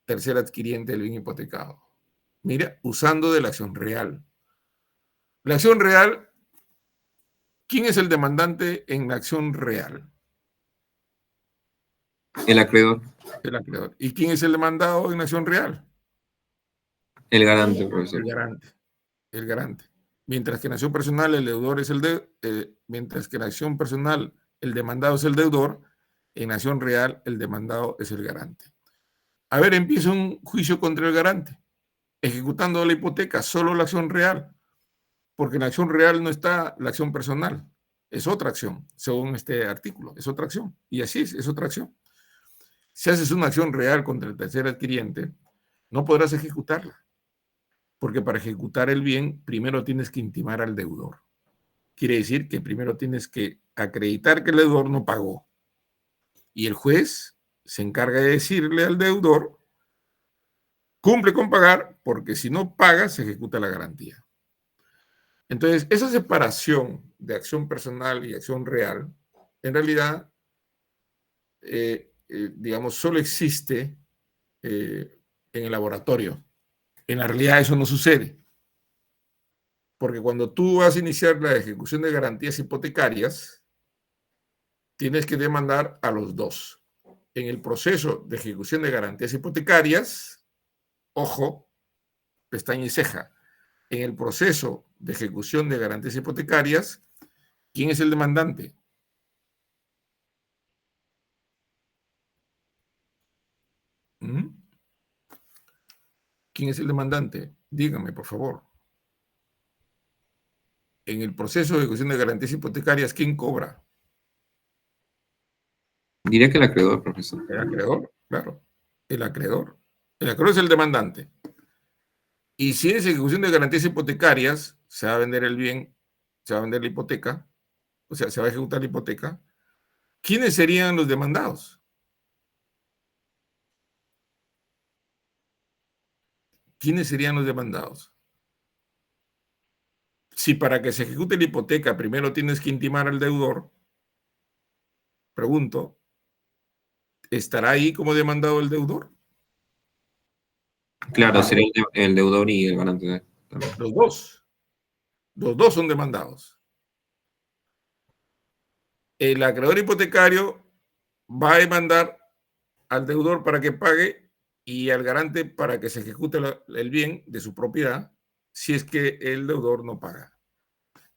tercer adquiriente del bien hipotecado. Mira, usando de la acción real. La acción real, ¿quién es el demandante en la acción real? El acreedor, El acreedor. ¿Y quién es el demandado en la acción real? el garante, profesor. El garante. El garante. Mientras que en acción personal el deudor es mientras que en acción personal el demandado es el deudor, en acción real el demandado es el garante. A ver, empieza un juicio contra el garante, ejecutando la hipoteca, solo la acción real, porque en la acción real no está la acción personal. Es otra acción, según este artículo, es otra acción. Y así es otra acción. Si haces una acción real contra el tercer adquiriente, no podrás ejecutarla, porque para ejecutar el bien, primero tienes que intimar al deudor. Quiere decir que primero tienes que acreditar que el deudor no pagó. Y el juez se encarga de decirle al deudor, cumple con pagar, porque si no paga, se ejecuta la garantía. Entonces, esa separación de acción personal y acción real, en realidad, digamos, solo existe en el laboratorio. En la realidad eso no sucede. Porque cuando tú vas a iniciar la ejecución de garantías hipotecarias, tienes que demandar a los dos. En el proceso de ejecución de garantías hipotecarias, ojo, pestaña y ceja, en el proceso de ejecución de garantías hipotecarias, ¿quién es el demandante? ¿Mm? ¿Quién es el demandante? Dígame, por favor. En el proceso de ejecución de garantías hipotecarias, ¿quién cobra? Diría que el acreedor, profesor. El acreedor, claro. El acreedor. El acreedor es el demandante. Y si es ejecución de garantías hipotecarias, se va a vender el bien, se va a vender la hipoteca, o sea, se va a ejecutar la hipoteca. ¿Quiénes serían los demandados? ¿Quiénes serían los demandados? Si para que se ejecute la hipoteca primero tienes que intimar al deudor, pregunto, ¿estará ahí como demandado el deudor? Claro, sería el deudor y el garante también. Los dos. Los dos son demandados. El acreedor hipotecario va a demandar al deudor para que pague y al garante para que se ejecute el bien de su propiedad si es que el deudor no paga.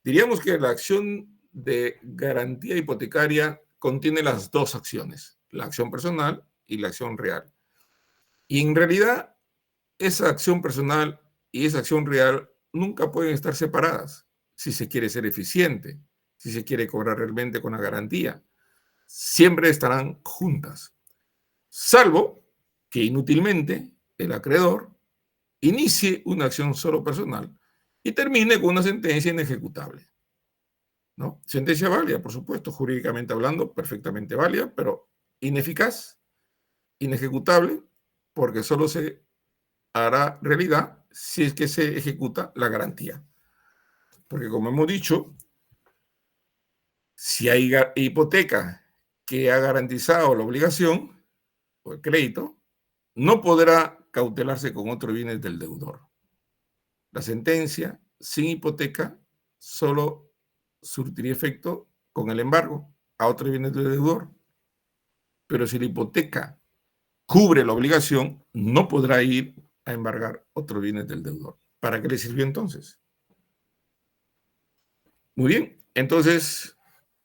Diríamos que la acción de garantía hipotecaria contiene las dos acciones, la acción personal y la acción real. Y en realidad, esa acción personal y esa acción real nunca pueden estar separadas si se quiere ser eficiente, si se quiere cobrar realmente con la garantía. Siempre estarán juntas, salvo que inútilmente el acreedor inicie una acción solo personal y termine con una sentencia inejecutable. ¿No? Sentencia válida, por supuesto, jurídicamente hablando, perfectamente válida, pero ineficaz, inejecutable, porque solo se hará realidad si es que se ejecuta la garantía. Porque como hemos dicho, si hay hipoteca que ha garantizado la obligación o el crédito, no podrá cautelarse con otros bienes del deudor. La sentencia sin hipoteca solo surtiría efecto con el embargo a otros bienes del deudor. Pero si la hipoteca cubre la obligación, no podrá ir a embargar otros bienes del deudor. ¿Para qué le sirvió entonces? Muy bien, entonces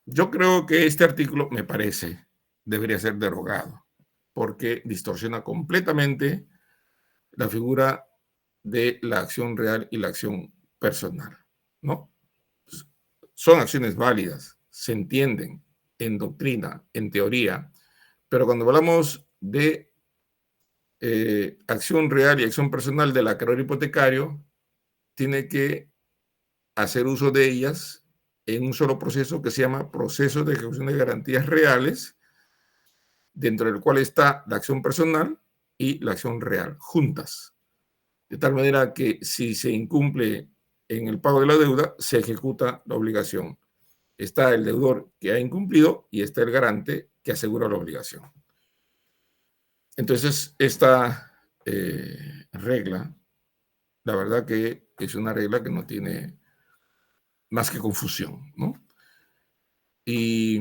yo creo que este artículo, me parece, debería ser derogado, porque distorsiona completamente la figura de la acción real y la acción personal, ¿no? Son acciones válidas, se entienden en doctrina, en teoría, pero cuando hablamos de acción real y acción personal del acreedor hipotecario, tiene que hacer uso de ellas en un solo proceso que se llama proceso de ejecución de garantías reales, dentro del cual está la acción personal y la acción real, juntas. De tal manera que si se incumple en el pago de la deuda, se ejecuta la obligación. Está el deudor que ha incumplido y está el garante que asegura la obligación. Entonces, esta regla, la verdad que es una regla que no tiene más que confusión, ¿no? Y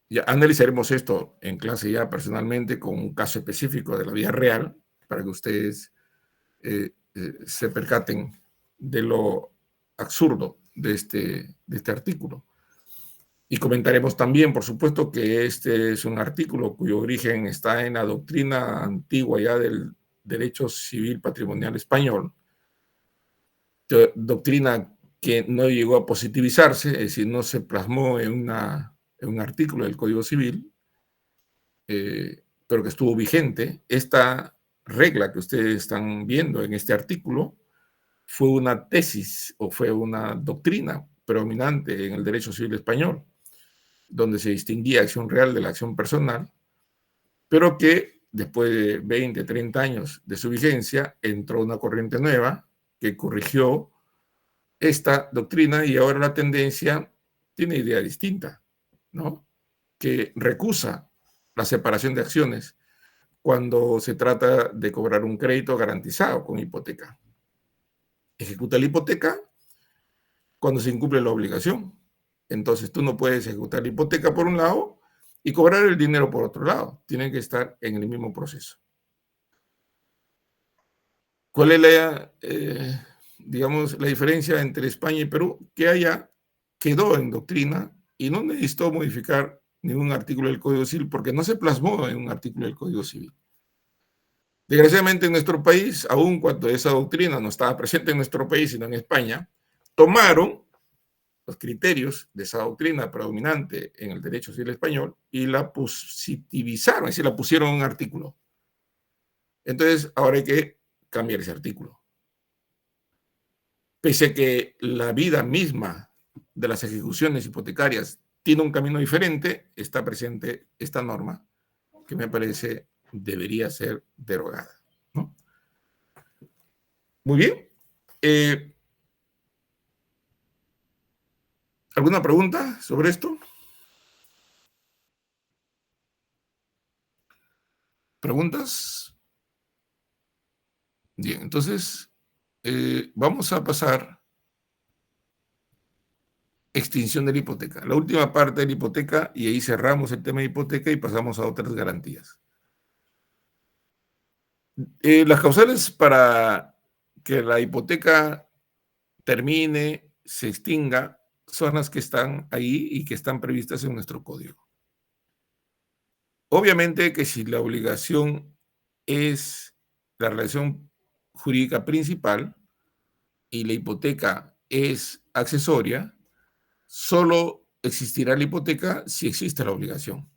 ya analizaremos esto en clase ya personalmente con un caso específico de la vida real para que ustedes se percaten de lo absurdo de este artículo. Y comentaremos también, por supuesto, que este es un artículo cuyo origen está en la doctrina antigua ya del derecho civil patrimonial español, doctrina que no llegó a positivizarse, es decir, no se plasmó en un artículo del Código Civil, pero que estuvo vigente. Esta regla que ustedes están viendo en este artículo fue una tesis o fue una doctrina predominante en el derecho civil español, donde se distinguía acción real de la acción personal, pero que después de 20, 30 años de su vigencia, entró una corriente nueva que corrigió esta doctrina y ahora la tendencia tiene idea distinta, ¿no? Que recusa la separación de acciones cuando se trata de cobrar un crédito garantizado con hipoteca. Ejecuta la hipoteca cuando se incumple la obligación. Entonces tú no puedes ejecutar la hipoteca por un lado y cobrar el dinero por otro lado. Tienen que estar en el mismo proceso. ¿Cuál es digamos, la diferencia entre España y Perú? Que allá quedó en doctrina y no necesitó modificar ningún artículo del Código Civil porque no se plasmó en un artículo del Código Civil. Desgraciadamente en nuestro país, aun cuando esa doctrina no estaba presente en nuestro país, sino en España, tomaron los criterios de esa doctrina predominante en el derecho civil español y la positivizaron, es decir, la pusieron en un artículo. Entonces, ahora hay que cambiar ese artículo. Pese a que la vida misma de las ejecuciones hipotecarias tiene un camino diferente, está presente esta norma que me parece debería ser derogada, ¿no? Muy bien. ¿Alguna pregunta sobre esto? ¿Preguntas? Bien, entonces vamos a pasar extinción de la hipoteca. La última parte de la hipoteca, y ahí cerramos el tema de hipoteca y pasamos a otras garantías. Las causales para que la hipoteca termine, se extinga, son las que están ahí y que están previstas en nuestro código. Obviamente que si la obligación es la relación jurídica principal y la hipoteca es accesoria, solo existirá la hipoteca si existe la obligación.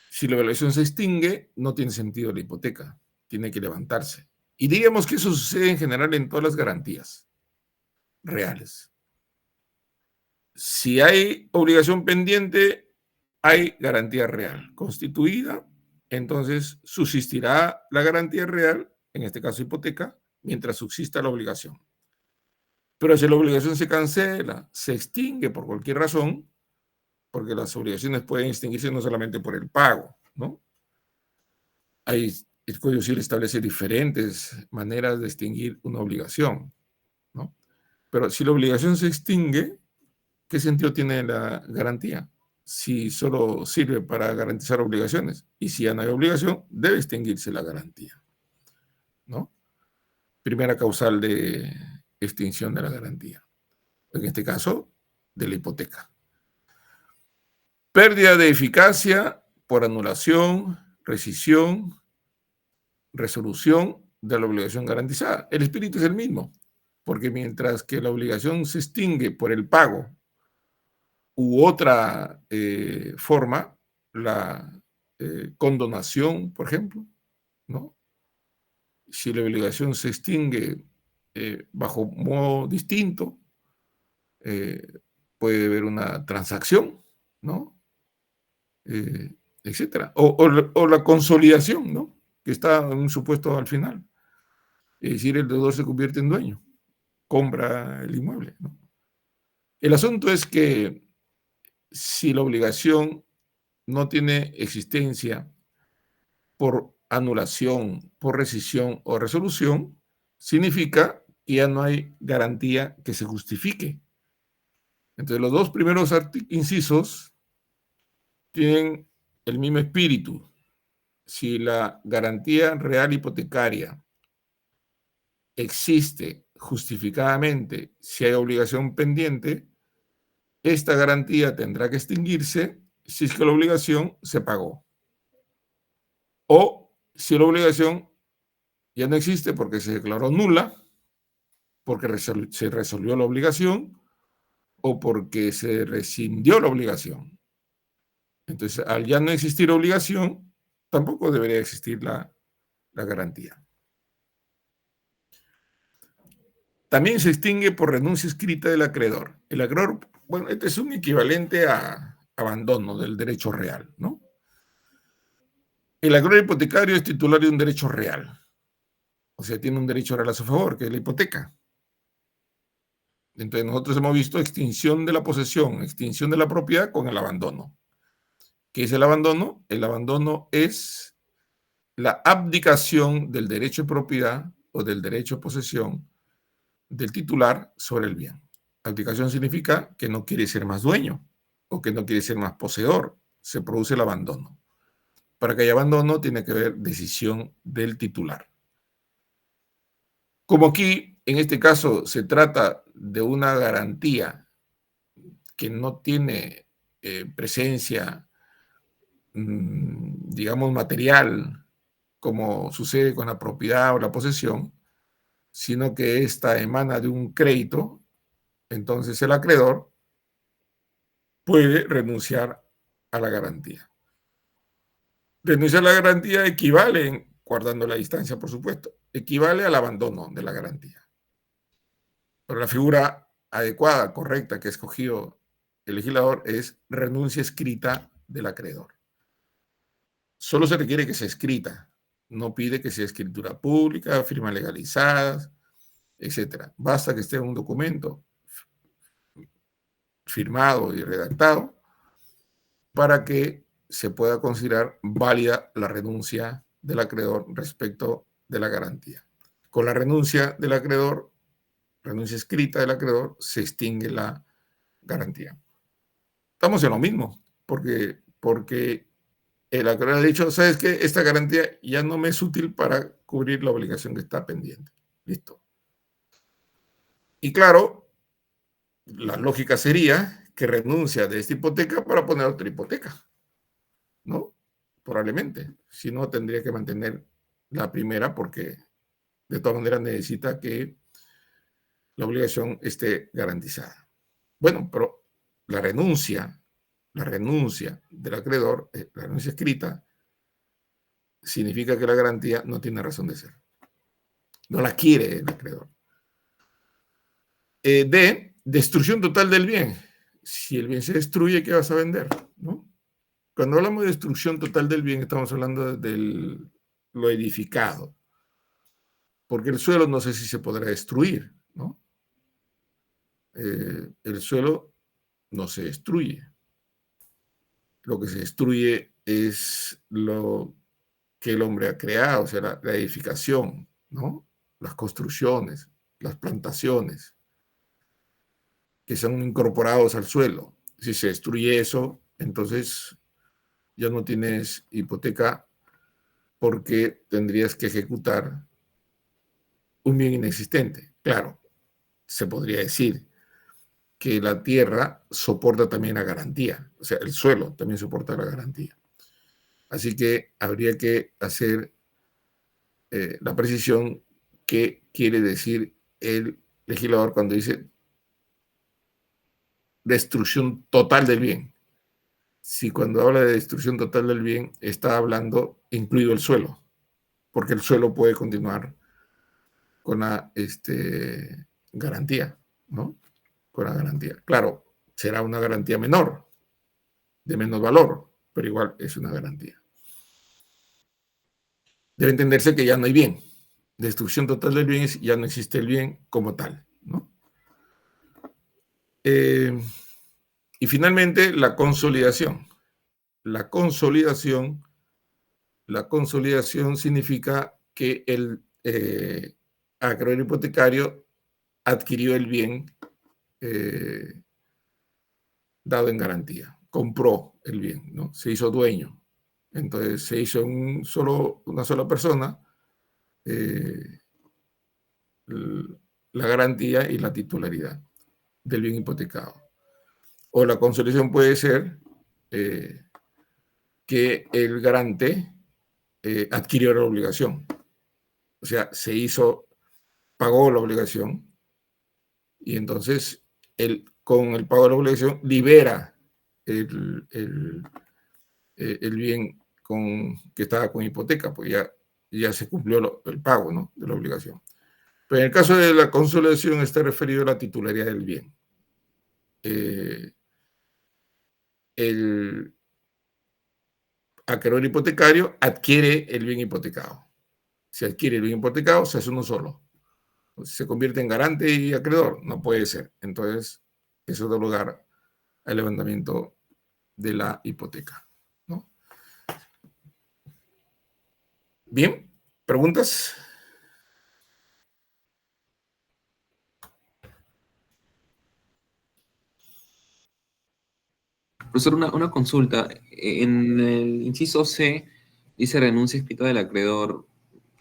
Si la obligación se extingue, no tiene sentido la hipoteca, tiene que levantarse. Y digamos que eso sucede en general en todas las garantías reales. Si hay obligación pendiente, hay garantía real constituida, entonces subsistirá la garantía real, en este caso hipoteca, mientras subsista la obligación. Pero si la obligación se cancela, se extingue por cualquier razón, porque las obligaciones pueden extinguirse no solamente por el pago, ¿no? El Código Civil establece diferentes maneras de extinguir una obligación, ¿no? Pero si la obligación se extingue, ¿qué sentido tiene la garantía? Si solo sirve para garantizar obligaciones. Y si ya no hay obligación, debe extinguirse la garantía, ¿no? Primera causal de extinción de la garantía. En este caso, de la hipoteca. Pérdida de eficacia por anulación, rescisión, resolución de la obligación garantizada. El espíritu es el mismo, porque mientras que la obligación se extingue por el pago u otra forma, la condonación, por ejemplo, ¿no? Si la obligación se extingue bajo modo distinto, puede haber una transacción, ¿no? Etcétera. O la consolidación, ¿no? Que está en un supuesto al final. Es decir, el deudor se convierte en dueño, compra el inmueble, ¿no? El asunto es que si la obligación no tiene existencia por anulación, por rescisión o resolución, significa que ya no hay garantía que se justifique. Entonces, los dos primeros incisos tienen el mismo espíritu. Si la garantía real hipotecaria existe justificadamente, si hay obligación pendiente, esta garantía tendrá que extinguirse si es que la obligación se pagó. O si la obligación ya no existe porque se declaró nula porque se resolvió la obligación o porque se rescindió la obligación. Entonces, al ya no existir obligación, tampoco debería existir la garantía. También se extingue por renuncia escrita del acreedor. El acreedor, bueno, este es un equivalente a abandono del derecho real, ¿no? El acreedor hipotecario es titular de un derecho real. O sea, tiene un derecho real a su favor, que es la hipoteca. Entonces, nosotros hemos visto extinción de la posesión, extinción de la propiedad con el abandono. ¿Qué es el abandono? El abandono es la abdicación del derecho de propiedad o del derecho de posesión del titular sobre el bien. Abdicación significa que no quiere ser más dueño o que no quiere ser más poseedor. Se produce el abandono. Para que haya abandono tiene que haber decisión del titular. Como aquí, en este caso, se trata de una garantía que no tiene presencia, digamos, material, como sucede con la propiedad o la posesión, sino que esta emana de un crédito, entonces el acreedor puede renunciar a la garantía. Renunciar a la garantía equivale, guardando la distancia, por supuesto, equivale al abandono de la garantía. Pero la figura adecuada, correcta, que ha escogido el legislador es renuncia escrita del acreedor. Solo se requiere que sea escrita, no pide que sea escritura pública, firmas legalizadas, etc. Basta que esté en un documento firmado y redactado para que se pueda considerar válida la renuncia del acreedor respecto de la garantía. Con la renuncia del acreedor, renuncia escrita del acreedor, se extingue la garantía. Estamos en lo mismo, porque el acreedor ha dicho, ¿sabes qué? Esta garantía ya no me es útil para cubrir la obligación que está pendiente. Listo. Y claro, la lógica sería que renuncia de esta hipoteca para poner otra hipoteca, ¿no? Probablemente. Si no, tendría que mantener la primera porque de todas maneras necesita que la obligación esté garantizada. Bueno, pero la renuncia del acreedor, la renuncia escrita, significa que la garantía no tiene razón de ser. No la quiere el acreedor. D, destrucción total del bien. Si el bien se destruye, ¿qué vas a vender? ¿No? Cuando hablamos de destrucción total del bien, estamos hablando de lo edificado. Porque el suelo no sé si se podrá destruir, ¿no? El suelo no se destruye. Lo que se destruye es lo que el hombre ha creado, o sea, la edificación, ¿no? Las construcciones, las plantaciones que son incorporados al suelo. Si se destruye eso, entonces ya no tienes hipoteca porque tendrías que ejecutar un bien inexistente. Claro, se podría decir que la tierra soporta también la garantía, o sea, el suelo también soporta la garantía. Así que habría que hacer la precisión que quiere decir el legislador cuando dice destrucción total del bien. Si cuando habla de destrucción total del bien está hablando incluido el suelo, porque el suelo puede continuar con la garantía, ¿no? Con la garantía. Claro, será una garantía menor, de menos valor, pero igual es una garantía. Debe entenderse que ya no hay bien. Destrucción total del bien es ya no existe el bien como tal, ¿no? Y finalmente, la consolidación. La consolidación significa que el acreedor hipotecario adquirió el bien dado en garantía, compró el bien, ¿no? Se hizo dueño. Entonces se hizo una sola persona la garantía y la titularidad del bien hipotecado. O la consolidación puede ser que el garante adquirió la obligación. O sea, pagó la obligación Y entonces, con el pago de la obligación, libera el bien que estaba con hipoteca, pues ya se cumplió el pago, ¿no?, de la obligación. Pero en el caso de la consolidación está referido a la titularidad del bien. El acreedor hipotecario adquiere el bien hipotecado. Si adquiere el bien hipotecado, se hace uno solo. Se convierte en garante y acreedor, no puede ser. Entonces, eso da lugar al levantamiento de la hipoteca, ¿no? Bien, ¿preguntas? Profesor, una consulta. En el inciso C dice renuncia escrita del acreedor.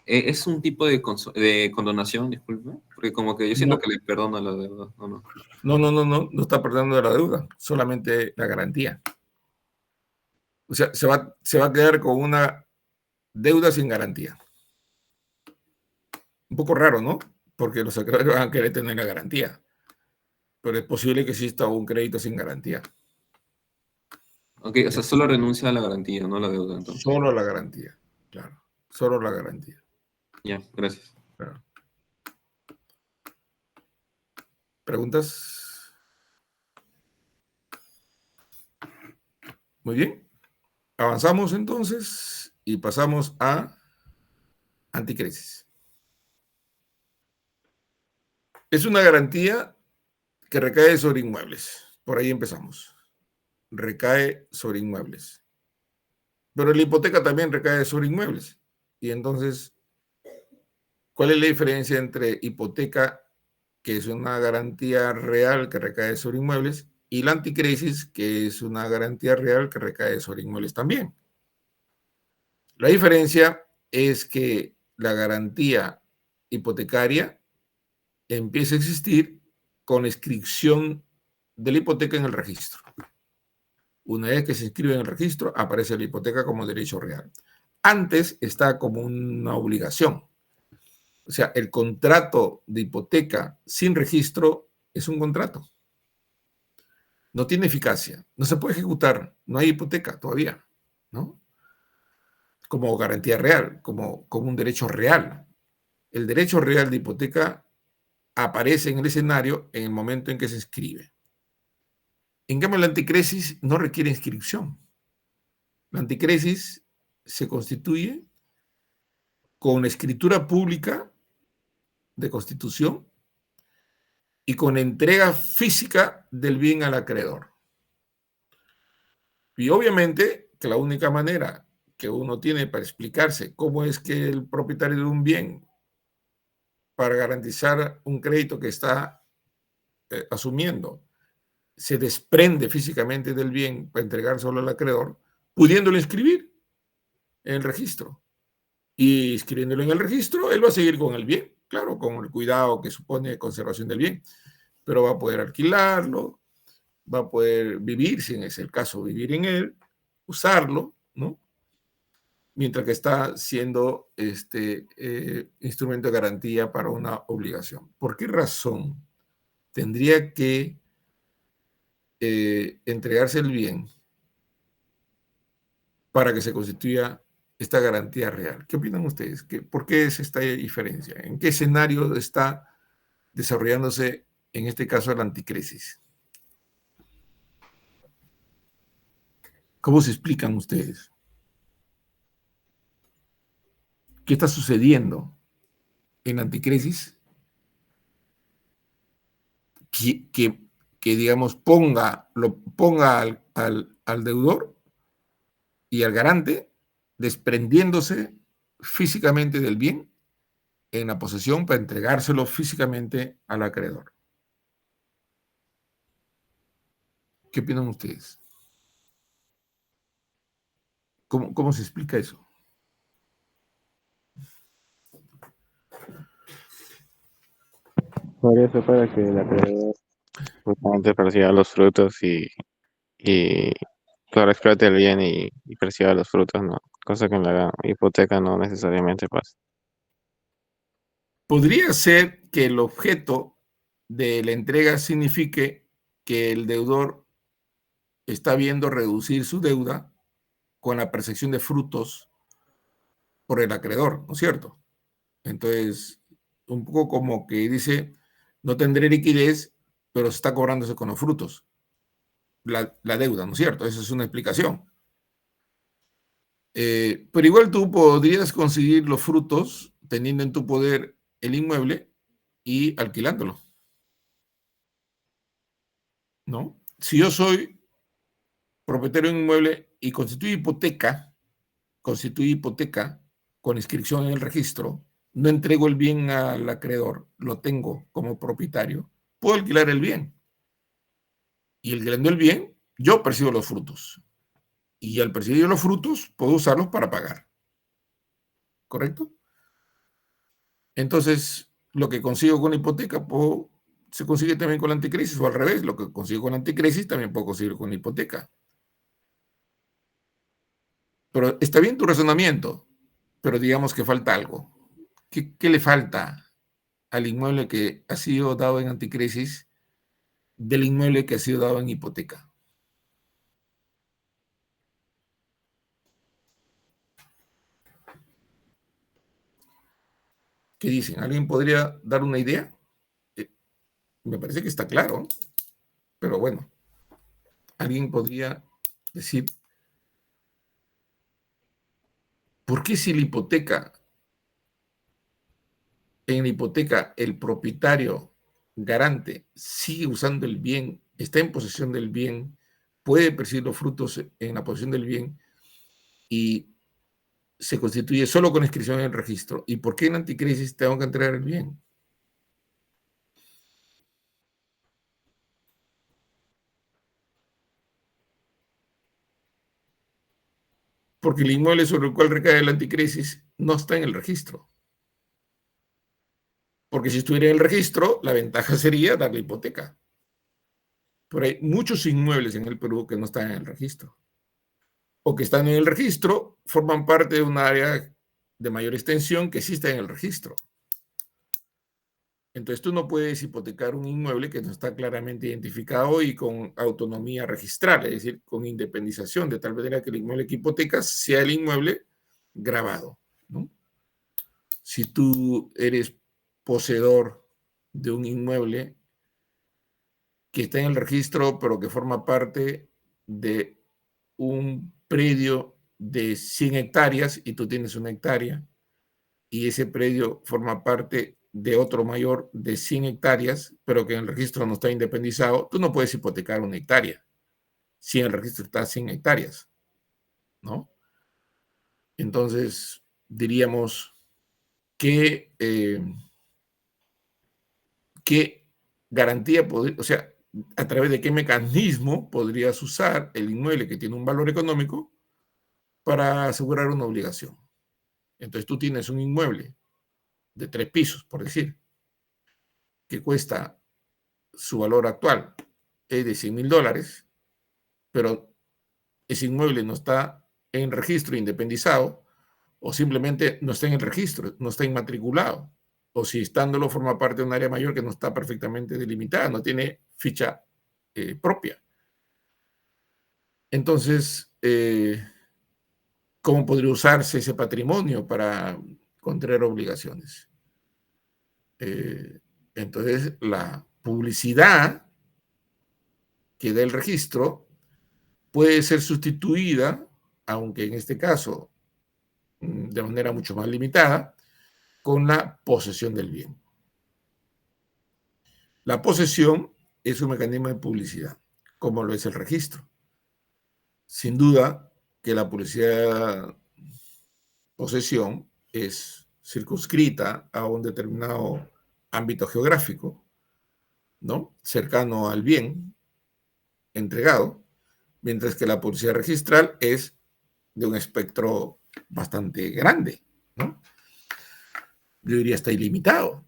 ¿Es un tipo de condonación, disculpe? Porque como que yo siento No, que le perdona la deuda, ¿o no? no está perdiendo la deuda, solamente la garantía. O sea, se va a quedar con una deuda sin garantía. Un poco raro, ¿no? Porque los acreedores van a querer tener la garantía, pero es posible que exista un crédito sin garantía. Ok, o sea, solo renuncia a la garantía, no a la deuda, entonces. Solo la garantía, claro. Solo la garantía. Ya, gracias. Claro. ¿Preguntas? Muy bien. Avanzamos entonces y pasamos a anticrisis. Es una garantía que recae sobre inmuebles. Por ahí empezamos. Recae sobre inmuebles. Pero la hipoteca también recae sobre inmuebles. Y entonces, ¿cuál es la diferencia entre hipoteca, que es una garantía real que recae sobre inmuebles, y la anticrisis, que es una garantía real que recae sobre inmuebles también? La diferencia es que la garantía hipotecaria empieza a existir con la inscripción de la hipoteca en el registro. Una vez que se inscribe en el registro, aparece la hipoteca como derecho real. Antes está como una obligación. O sea, el contrato de hipoteca sin registro es un contrato. No tiene eficacia, no se puede ejecutar, no hay hipoteca todavía, ¿no? Como garantía real, como un derecho real. El derecho real de hipoteca aparece en el escenario en el momento en que se inscribe. En cambio, la anticresis no requiere inscripción. La anticresis se constituye con escritura pública de constitución y con entrega física del bien al acreedor. Y obviamente que la única manera que uno tiene para explicarse cómo es que el propietario de un bien, para garantizar un crédito que está asumiendo, se desprende físicamente del bien para entregar solo al acreedor, pudiéndolo inscribir en el registro. Y inscribiéndolo en el registro, él va a seguir con el bien, claro, con el cuidado que supone conservación del bien, pero va a poder alquilarlo, va a poder vivir, si es el caso, vivir en él, usarlo, ¿no? Mientras que está siendo instrumento de garantía para una obligación. ¿Por qué razón tendría que entregarse el bien para que se constituya esta garantía real? ¿Qué opinan ustedes? ¿Por qué es esta diferencia? ¿En qué escenario está desarrollándose, en este caso, la anticrisis? ¿Cómo se explican ustedes? ¿Qué está sucediendo en la anticrisis que digamos, ponga al deudor y al garante desprendiéndose físicamente del bien en la posesión para entregárselo físicamente al acreedor? ¿Qué opinan ustedes? ¿Cómo se explica eso? Podría ser para que el acreedor justamente perciba los frutos y claro, explote el bien y perciba los frutos, ¿no? Cosa que en la hipoteca no necesariamente pasa. Podría ser que el objeto de la entrega signifique que el deudor está viendo reducir su deuda con la percepción de frutos por el acreedor, ¿no es cierto? Entonces, un poco como que dice, no tendré liquidez, pero se está cobrándose con los frutos, la deuda, ¿no es cierto? Esa es una explicación. Pero igual tú podrías conseguir los frutos teniendo en tu poder el inmueble y alquilándolo, ¿no? Si yo soy propietario de un inmueble y constituye hipoteca con inscripción en el registro, no entrego el bien al acreedor, lo tengo como propietario, puedo alquilar el bien. Y alquilando el bien, yo percibo los frutos. Y al percibir los frutos, puedo usarlos para pagar. ¿Correcto? Entonces, lo que consigo con hipoteca se consigue también con la anticrisis, o al revés, lo que consigo con la anticrisis también puedo conseguir con la hipoteca. Pero está bien tu razonamiento, pero digamos que falta algo. ¿Qué le falta al inmueble que ha sido dado en anticrisis del inmueble que ha sido dado en hipoteca? ¿Qué dicen? ¿Alguien podría dar una idea? Me parece que está claro, pero bueno, alguien podría decir, ¿por qué si en la hipoteca el propietario garante sigue usando el bien, está en posesión del bien, puede percibir los frutos en la posesión del bien y se constituye solo con inscripción en el registro? ¿Y por qué en anticrisis tengo que entregar el bien? Porque el inmueble sobre el cual recae la anticrisis no está en el registro. Porque si estuviera en el registro, la ventaja sería darle hipoteca. Pero hay muchos inmuebles en el Perú que no están en el registro. O que están en el registro, forman parte de un área de mayor extensión que sí está en el registro. Entonces tú no puedes hipotecar un inmueble que no está claramente identificado y con autonomía registral, es decir, con independización, de tal manera que el inmueble que hipotecas sea el inmueble grabado, ¿no? Si tú eres poseedor de un inmueble que está en el registro, pero que forma parte de un predio de 100 hectáreas y tú tienes 1 hectárea, y ese predio forma parte de otro mayor de 100 hectáreas, pero que en el registro no está independizado, tú no puedes hipotecar 1 hectárea si en el registro está 100 hectáreas, ¿no? Entonces, diríamos que, ¿qué garantía podría, o sea, a través de qué mecanismo podrías usar el inmueble que tiene un valor económico para asegurar una obligación? Entonces tú tienes un inmueble de 3 pisos, por decir, que cuesta su valor actual es de $100,000, pero ese inmueble no está en registro independizado, o simplemente no está en el registro, no está inmatriculado, o si estándolo forma parte de un área mayor que no está perfectamente delimitada, no tiene ficha propia. Entonces, ¿cómo podría usarse ese patrimonio para contraer obligaciones? Entonces, la publicidad que da el registro puede ser sustituida, aunque en este caso de manera mucho más limitada, con la posesión del bien. La posesión es un mecanismo de publicidad, como lo es el registro. Sin duda que la publicidad posesión es circunscrita a un determinado ámbito geográfico, ¿no? Cercano al bien entregado, mientras que la publicidad registral es de un espectro bastante grande, ¿no? Yo diría está ilimitado.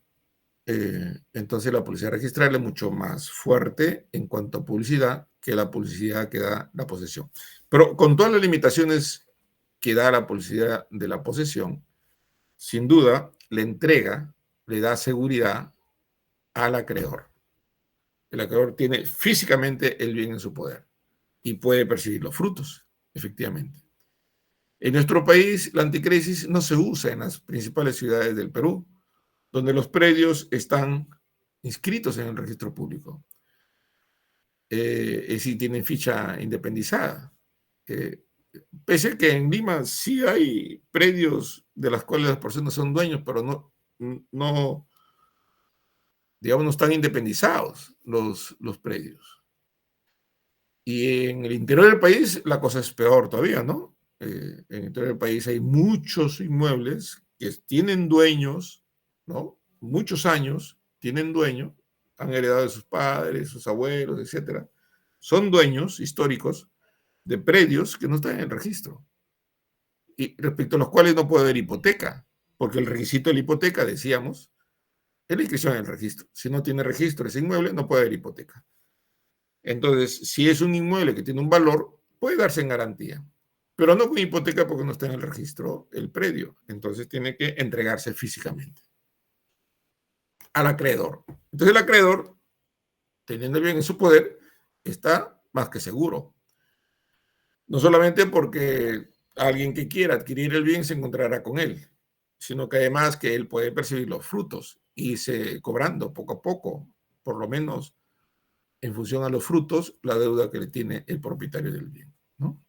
Entonces la publicidad registral es mucho más fuerte en cuanto a publicidad que la publicidad que da la posesión. Pero con todas las limitaciones que da la publicidad de la posesión, sin duda, la entrega le da seguridad al acreedor. El acreedor tiene físicamente el bien en su poder y puede percibir los frutos, efectivamente. En nuestro país, la anticrisis no se usa en las principales ciudades del Perú, donde los predios están inscritos en el registro público. Es decir, tienen ficha independizada. Pese a que en Lima sí hay predios de las cuales las personas son dueños, pero no digamos, no están independizados los predios. Y en el interior del país la cosa es peor todavía, ¿no? En el interior del país hay muchos inmuebles que tienen dueños, ¿no? Muchos años tienen dueños, han heredado de sus padres, sus abuelos, etcétera. Son dueños históricos de predios que no están en el registro y respecto a los cuales no puede haber hipoteca, porque el requisito de la hipoteca, decíamos, es la inscripción en el registro. Si no tiene registro ese inmueble, no puede haber hipoteca. Entonces, si es un inmueble que tiene un valor, puede darse en garantía, pero no con hipoteca porque no está en el registro el predio. Entonces tiene que entregarse físicamente al acreedor. Entonces el acreedor, teniendo el bien en su poder, está más que seguro. No solamente porque alguien que quiera adquirir el bien se encontrará con él, sino que además que él puede percibir los frutos y irse cobrando poco a poco, por lo menos en función a los frutos, la deuda que le tiene el propietario del bien, ¿no?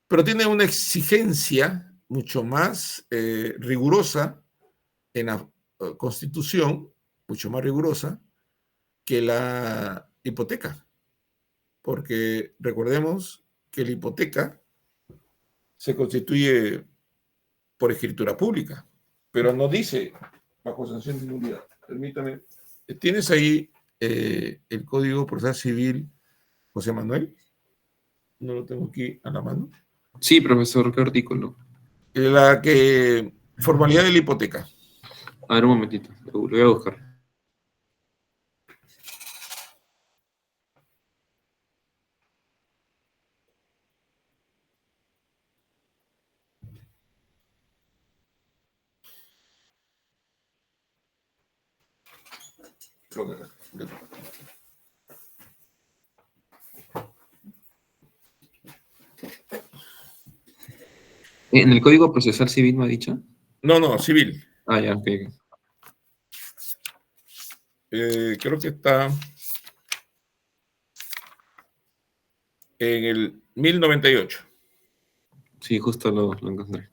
Pero tiene una exigencia mucho más rigurosa en la Constitución, mucho más rigurosa que la hipoteca, porque recordemos que la hipoteca se constituye por escritura pública, pero no dice bajo sanción de nulidad. Permítame, ¿tienes ahí el Código Procesal Civil, José Manuel? No lo tengo aquí a la mano. Sí, profesor, ¿qué artículo? La que, formalidad de la hipoteca. A ver, un momentito, lo voy a buscar. ¿En el Código Procesal Civil me ha dicho? No, civil. Ah, ya, ok. Creo que está en el 1098. Sí, justo lo encontré.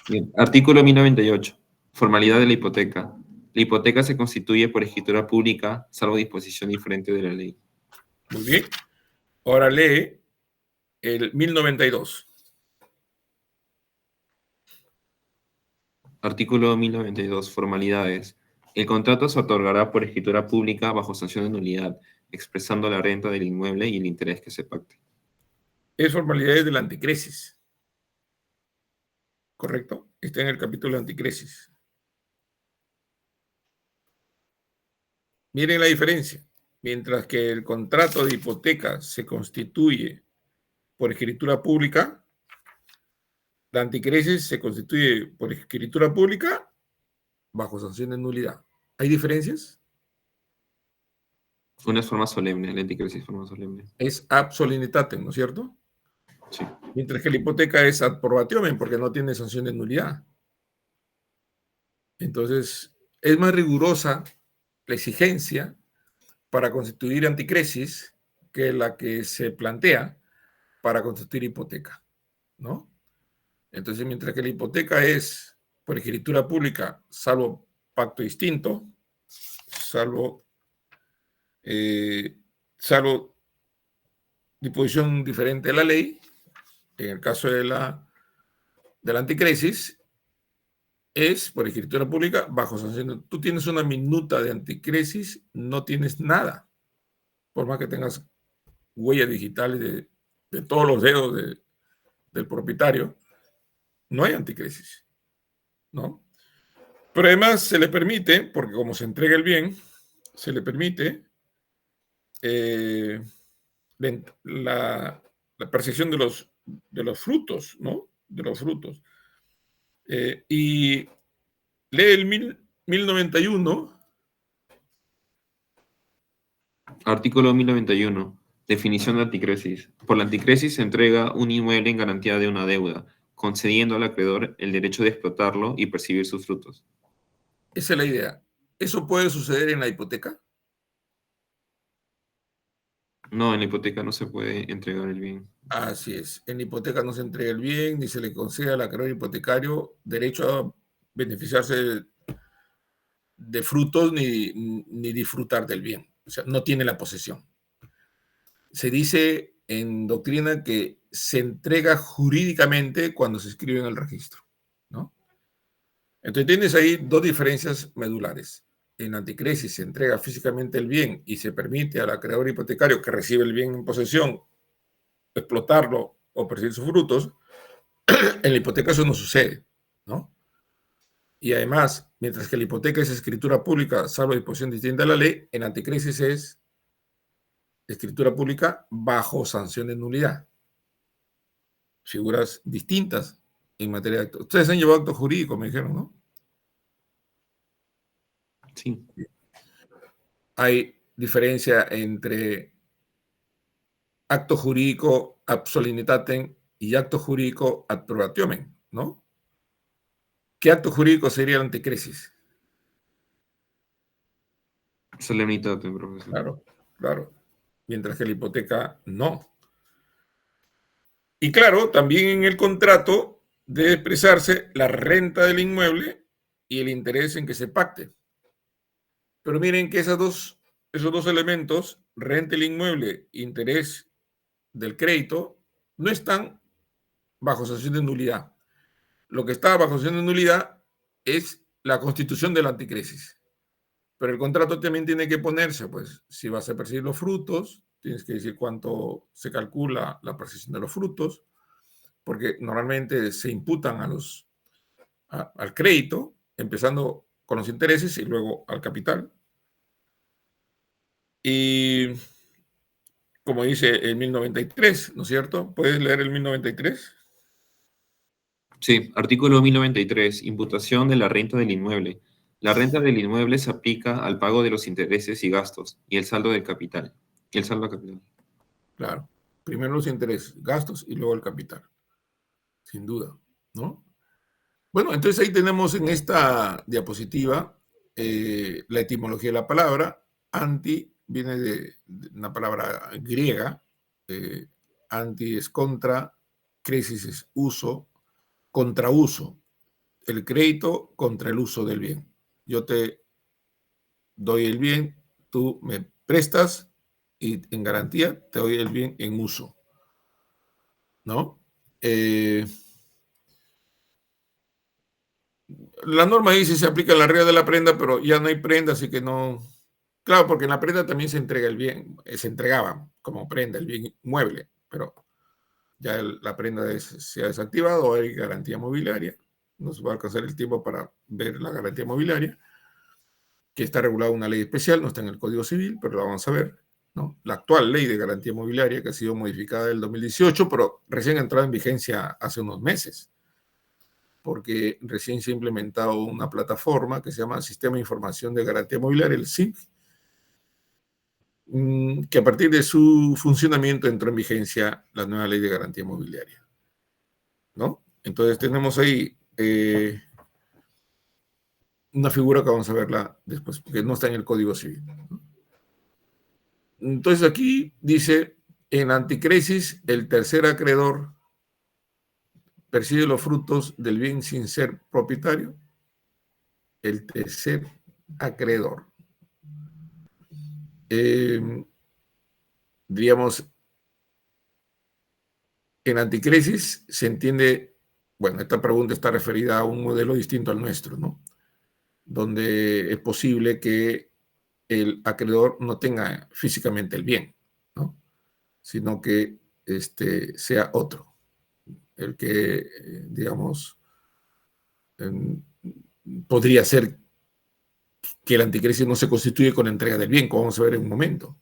Bien. Artículo 1098. Formalidad de la hipoteca. La hipoteca se constituye por escritura pública, salvo disposición diferente de la ley. Muy bien. Ahora lee el 1092. Artículo 1092. Formalidades. El contrato se otorgará por escritura pública bajo sanción de nulidad, expresando la renta del inmueble y el interés que se pacte. Es formalidades de la anticresis. ¿Correcto? Está en el capítulo de anticresis. Miren la diferencia. Mientras que el contrato de hipoteca se constituye por escritura pública, la anticresis se constituye por escritura pública bajo sanción de nulidad. ¿Hay diferencias? Una es forma solemne, la anticresis es forma solemne. Es ab solemnitatem, ¿no es cierto? Sí. Mientras que la hipoteca es ad probationem porque no tiene sanción de nulidad. Entonces, es más rigurosa la exigencia para constituir anticresis que la que se plantea para constituir hipoteca, ¿no? Entonces, mientras que la hipoteca es por escritura pública, salvo pacto distinto, salvo disposición diferente de la ley, en el caso de la anticresis, es por escritura pública bajo sanción. Tú tienes una minuta de anticresis, no tienes nada, por más que tengas huellas digitales de todos los dedos del propietario, no hay anticresis, ¿no? Pero además se le permite, porque como se entrega el bien, se le permite la percepción de los frutos, ¿no? De los frutos. Y lee el 1091 Artículo 1091. Definición de anticresis. Por la anticresis se entrega un inmueble en garantía de una deuda, concediendo al acreedor el derecho de explotarlo y percibir sus frutos. Esa es la idea. ¿Eso puede suceder en la hipoteca? No, en la hipoteca no se puede entregar el bien. Así es. En hipoteca no se entrega el bien ni se le concede al acreedor hipotecario derecho a beneficiarse de frutos ni disfrutar del bien. O sea, no tiene la posesión. Se dice en doctrina que se entrega jurídicamente cuando se escribe en el registro, ¿no? Entonces tienes ahí dos diferencias medulares. En anticresis se entrega físicamente el bien y se permite al acreedor hipotecario que recibe el bien en posesión explotarlo o percibir sus frutos. En la hipoteca eso no sucede, ¿no? Y además, mientras que la hipoteca es escritura pública, salvo disposición distinta de la ley, en anticresis es escritura pública bajo sanción de nulidad. Figuras distintas en materia de actos. Ustedes han llevado actos jurídicos, me dijeron, ¿no? Sí. Hay diferencia entre acto jurídico ad solemnitatem y acto jurídico ad probationem, ¿no? ¿Qué acto jurídico sería la anticresis? Solemnitate, profesor. Claro, claro. Mientras que la hipoteca no. Y claro, también en el contrato debe expresarse la renta del inmueble y el interés en que se pacte. Pero miren que esos dos elementos, renta del inmueble, interés del crédito, no están bajo sanción de nulidad. Lo que está bajo sanción de nulidad es la constitución de la anticresis. Pero el contrato también tiene que ponerse, pues, si vas a percibir los frutos, tienes que decir cuánto se calcula la percepción de los frutos, porque normalmente se imputan al crédito, empezando con los intereses y luego al capital. Y como dice el 1093, ¿no es cierto? ¿Puedes leer el 1093? Sí, artículo 1093. Imputación de la renta del inmueble. La renta del inmueble se aplica al pago de los intereses y gastos y el saldo del capital. El saldo capital. Claro. Primero los intereses, gastos y luego el capital. Sin duda, ¿no? Bueno, entonces ahí tenemos en esta diapositiva la etimología de la palabra. Anti viene de una palabra griega. Anti es contra, crisis es uso, contrauso. El crédito contra el uso del bien. Yo te doy el bien, tú me prestas y en garantía te doy el bien en uso, ¿no? La norma dice se aplica la regla de la prenda, pero ya no hay prenda, así que no. Claro, porque en la prenda también se entrega el bien, se entregaba como prenda el bien mueble, pero ya la prenda se ha desactivado, hay garantía mobiliaria. Nos va a alcanzar el tiempo para ver la garantía mobiliaria, que está regulada en una ley especial, no está en el Código Civil, pero la vamos a ver, ¿no? La actual ley de garantía mobiliaria, que ha sido modificada en el 2018, pero recién ha entrado en vigencia hace unos meses, porque recién se ha implementado una plataforma que se llama Sistema de Información de Garantía Mobiliaria, el SIG, que a partir de su funcionamiento entró en vigencia la nueva ley de garantía mobiliaria, ¿no? Entonces tenemos ahí una figura que vamos a verla después, porque no está en el Código Civil, ¿no? Entonces aquí dice, en anticresis, el tercer acreedor percibe los frutos del bien sin ser propietario. El tercer acreedor. Diríamos, en anticresis se entiende, bueno, esta pregunta está referida a un modelo distinto al nuestro, ¿no? Donde es posible que el acreedor no tenga físicamente el bien, ¿no? Sino que sea otro, el que, digamos, podría ser que el anticresis no se constituye con la entrega del bien, como vamos a ver en un momento,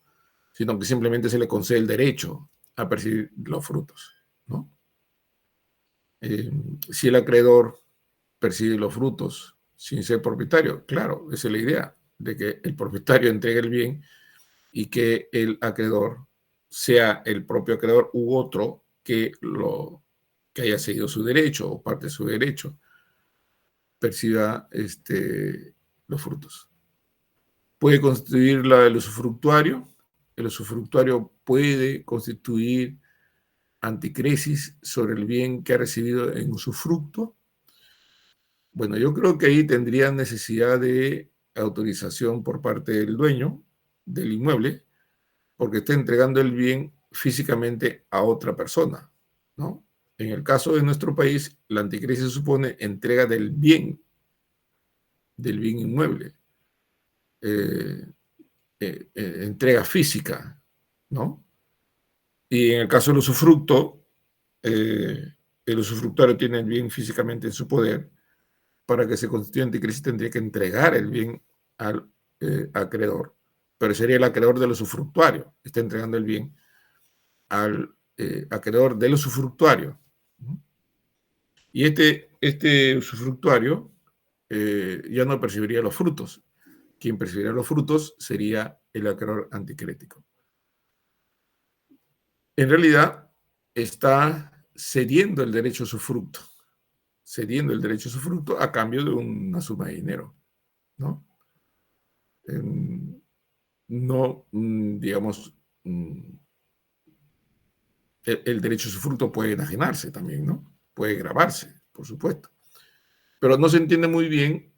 sino que simplemente se le concede el derecho a percibir los frutos, ¿no? Si el acreedor percibe los frutos sin ser propietario, claro, esa es la idea, de que el propietario entregue el bien y que el acreedor sea el propio acreedor u otro que haya cedido su derecho o parte de su derecho, perciba los frutos. Puede constituir la del usufructuario. El usufructuario puede constituir anticresis sobre el bien que ha recibido en usufructo. Bueno, yo creo que ahí tendría necesidad de autorización por parte del dueño del inmueble, porque está entregando el bien físicamente a otra persona, ¿no? En el caso de nuestro país, la anticresis supone entrega del bien inmueble, eh, entrega física, ¿no? Y en el caso del usufructo, el usufructuario tiene el bien físicamente en su poder. Para que se constituya anticresis tendría que entregar el bien al acreedor, pero sería el acreedor del usufructuario, está entregando el bien al acreedor del usufructuario. Y este usufructuario ya no percibiría los frutos. Quien percibiría los frutos sería el acreedor anticrético. En realidad, está cediendo el derecho a usufructo, a cambio de una suma de dinero, ¿no? No, digamos, el derecho a usufructo puede enajenarse también, ¿no? Puede gravarse, por supuesto. Pero no se entiende muy bien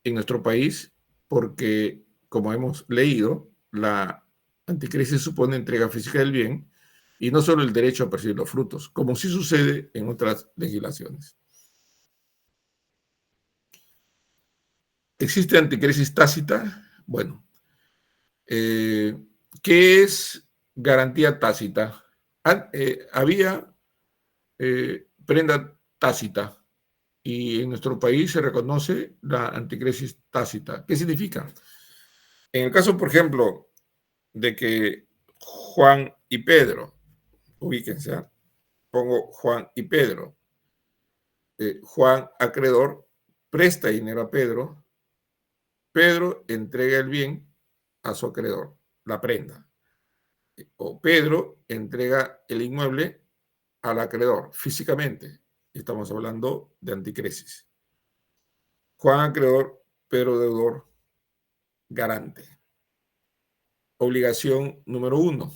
en nuestro país porque, como hemos leído, la anticresis supone entrega física del bien y no solo el derecho a percibir los frutos, como sí sucede en otras legislaciones. ¿Existe anticresis tácita? Bueno, ¿qué es garantía tácita? Había prenda tácita y en nuestro país se reconoce la anticresis tácita. ¿Qué significa? En el caso, por ejemplo, de que Juan y Pedro, ubíquense, ¿eh? Pongo Juan y Pedro. Juan, acreedor, presta dinero a Pedro. Pedro entrega el bien a su acreedor, la prenda. O Pedro entrega el inmueble al acreedor físicamente. Estamos hablando de anticresis. Juan, acreedor, Pedro, deudor, garante. Obligación número 1.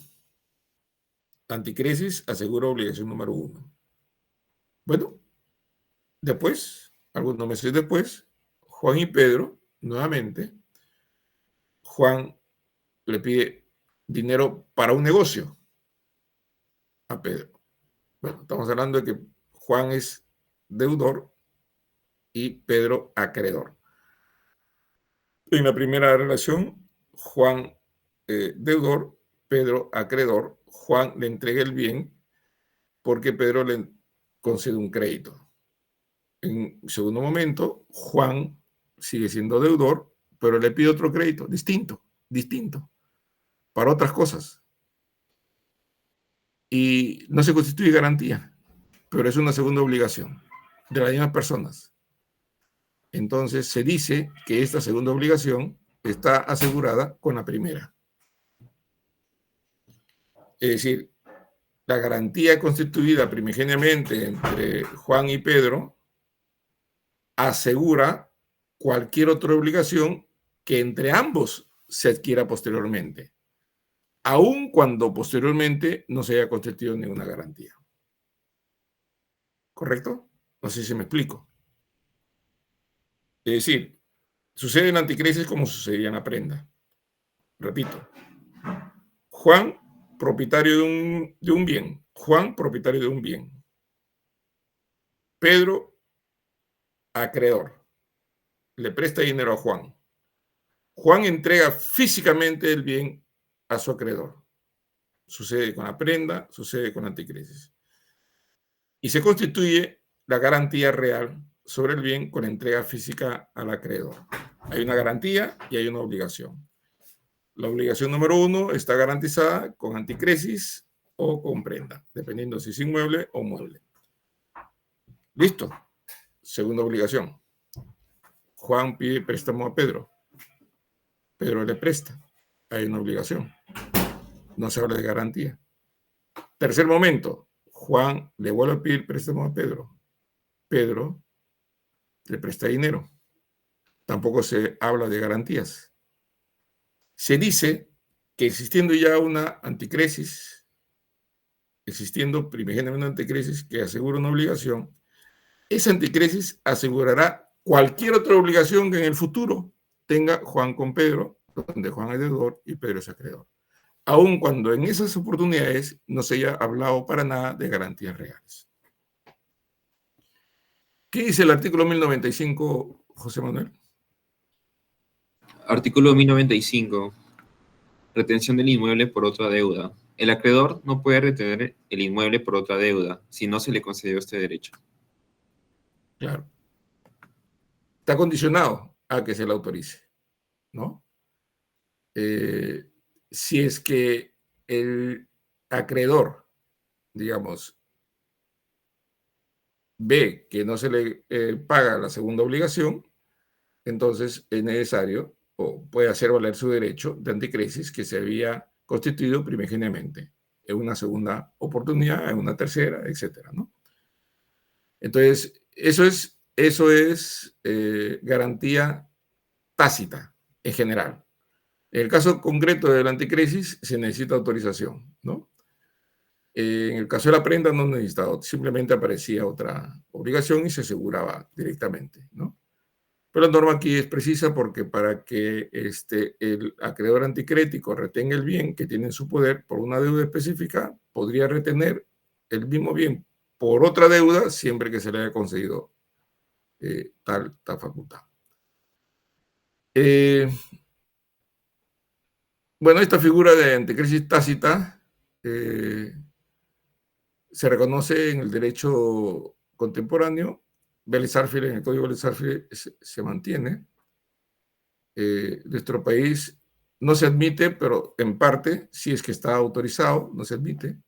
Anticresis asegura obligación número 1. Bueno, después, algunos meses después, Juan y Pedro, nuevamente, Juan le pide dinero para un negocio a Pedro. Bueno, estamos hablando de que Juan es deudor y Pedro acreedor. En la primera relación, Juan deudor, Pedro acreedor. Juan le entrega el bien porque Pedro le concede un crédito. En segundo momento, Juan sigue siendo deudor, pero le pide otro crédito distinto, para otras cosas. Y no se constituye garantía, pero es una segunda obligación de las mismas personas. Entonces se dice que esta segunda obligación está asegurada con la primera. Es decir, la garantía constituida primigeniamente entre Juan y Pedro asegura cualquier otra obligación que entre ambos se adquiera posteriormente, aun cuando posteriormente no se haya constituido ninguna garantía. ¿Correcto? No sé si me explico. Es decir, sucede en la anticresis como sucedía en la prenda. Repito, Juan, propietario de un bien. Juan, propietario de un bien. Pedro, acreedor. Le presta dinero a Juan. Juan entrega físicamente el bien a su acreedor. Sucede con la prenda, sucede con la anticresis. Y se constituye la garantía real sobre el bien con entrega física al acreedor. Hay una garantía y hay una obligación. La obligación número 1 está garantizada con anticresis o con prenda, dependiendo si es inmueble o mueble. Listo. Segunda obligación. Juan pide préstamo a Pedro. Pedro le presta. hay una obligación. No se habla de garantía. Tercer momento, Juan le vuelve a pedir préstamo a Pedro. Pedro le presta dinero. Tampoco se habla de garantías. Se dice que existiendo ya una anticresis, existiendo primigeniamente una anticresis que asegura una obligación, esa anticresis asegurará cualquier otra obligación que en el futuro tenga Juan con Pedro, donde Juan es deudor y Pedro es acreedor, aun cuando en esas oportunidades no se haya hablado para nada de garantías reales. ¿Qué dice el artículo 1095, José Manuel? Artículo 1095. Retención del inmueble por otra deuda. El acreedor no puede retener el inmueble por otra deuda si no se le concedió este derecho. Claro. Está condicionado a que se le autorice, ¿no? Si es que el acreedor, digamos, ve que no se le paga la segunda obligación, entonces es necesario o puede hacer valer su derecho de anticresis que se había constituido primigeniamente en una segunda oportunidad, en una tercera, etcétera, ¿no? Entonces, eso es garantía tácita en general. En el caso concreto de la anticresis se necesita autorización, ¿no? En el caso de la prenda no necesitaba, simplemente aparecía otra obligación y se aseguraba directamente, ¿no? Pero la norma aquí es precisa porque para que el acreedor anticrético retenga el bien que tiene en su poder por una deuda específica, podría retener el mismo bien por otra deuda siempre que se le haya concedido tal facultad. Bueno, esta figura de anticresis tácita se reconoce en el derecho contemporáneo. Vélez-Sarsfield, en el Código Vélez-Sarsfield se mantiene. Nuestro país no se admite, pero en parte, si es que está autorizado, no se admite.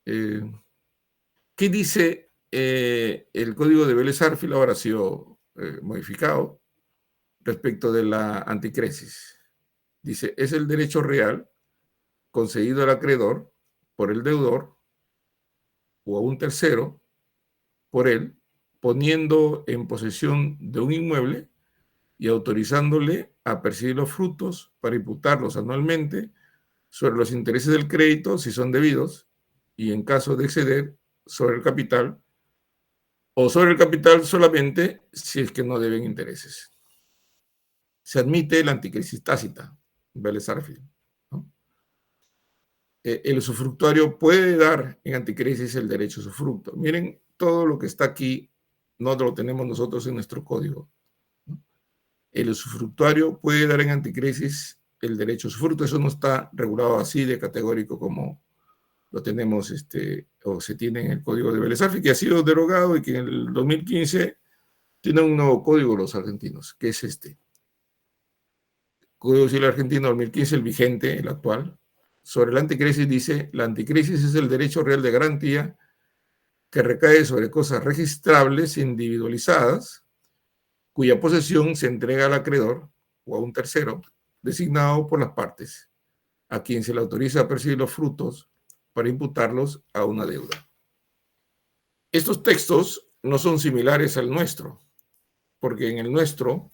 ¿Qué dice el Código de Vélez-Sarsfield? Ahora ha sido modificado respecto de la anticresis. Dice, es el derecho real concedido al acreedor por el deudor o a un tercero por él, poniendo en posesión de un inmueble y autorizándole a percibir los frutos para imputarlos anualmente sobre los intereses del crédito si son debidos y en caso de exceder sobre el capital o sobre el capital solamente si es que no deben intereses. Se admite la anticresis tácita, Vélez-Sarsfield, ¿no? El usufructuario puede dar en anticresis el derecho a usufructo. Miren, todo lo que está aquí no lo tenemos nosotros en nuestro código, ¿no? El usufructuario puede dar en anticresis el derecho a usufructo. Eso no está regulado así de categórico como lo tenemos o se tiene en el Código de Vélez-Sarsfield, que ha sido derogado y que en el 2015 tiene un nuevo código los argentinos, que es este. Código Civil Argentino 2015, el vigente, el actual. Sobre la anticresis dice, la anticresis es el derecho real de garantía que recae sobre cosas registrables individualizadas, cuya posesión se entrega al acreedor o a un tercero, designado por las partes, a quien se le autoriza a percibir los frutos para imputarlos a una deuda. Estos textos no son similares al nuestro, porque en el nuestro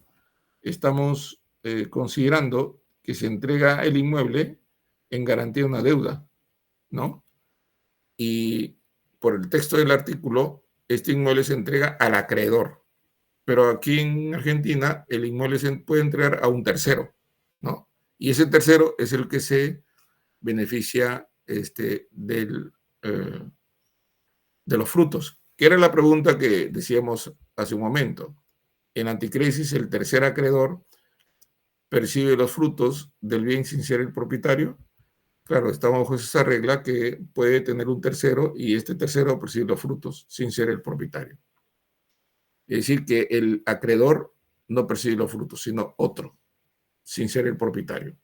estamos considerando que se entrega el inmueble en garantía de una deuda, ¿no? Y por el texto del artículo, este inmueble se entrega al acreedor, pero aquí en Argentina el inmueble se puede entregar a un tercero, ¿no? Y ese tercero es el que se beneficia de los frutos, que era la pregunta que decíamos hace un momento. En anticresis, el tercer acreedor percibe los frutos del bien sin ser el propietario. Claro, estamos bajo esa regla que puede tener un tercero y este tercero percibe los frutos sin ser el propietario. Es decir, que el acreedor no percibe los frutos, sino otro, sin ser el propietario.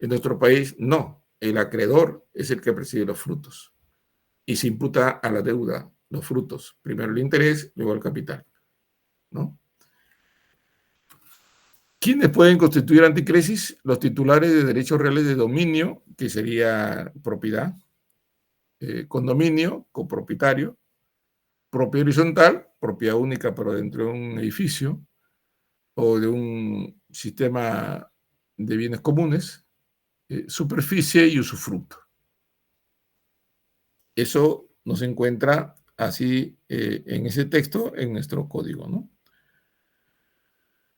En nuestro país, no. El acreedor es el que percibe los frutos y se imputa a la deuda los frutos. Primero el interés, luego el capital, ¿no? ¿Quiénes pueden constituir anticresis? Los titulares de derechos reales de dominio, que sería propiedad, condominio, copropietario, propiedad horizontal, propiedad única pero dentro de un edificio o de un sistema de bienes comunes, superficie y usufructo. Eso no se encuentra así en ese texto en nuestro código, ¿no?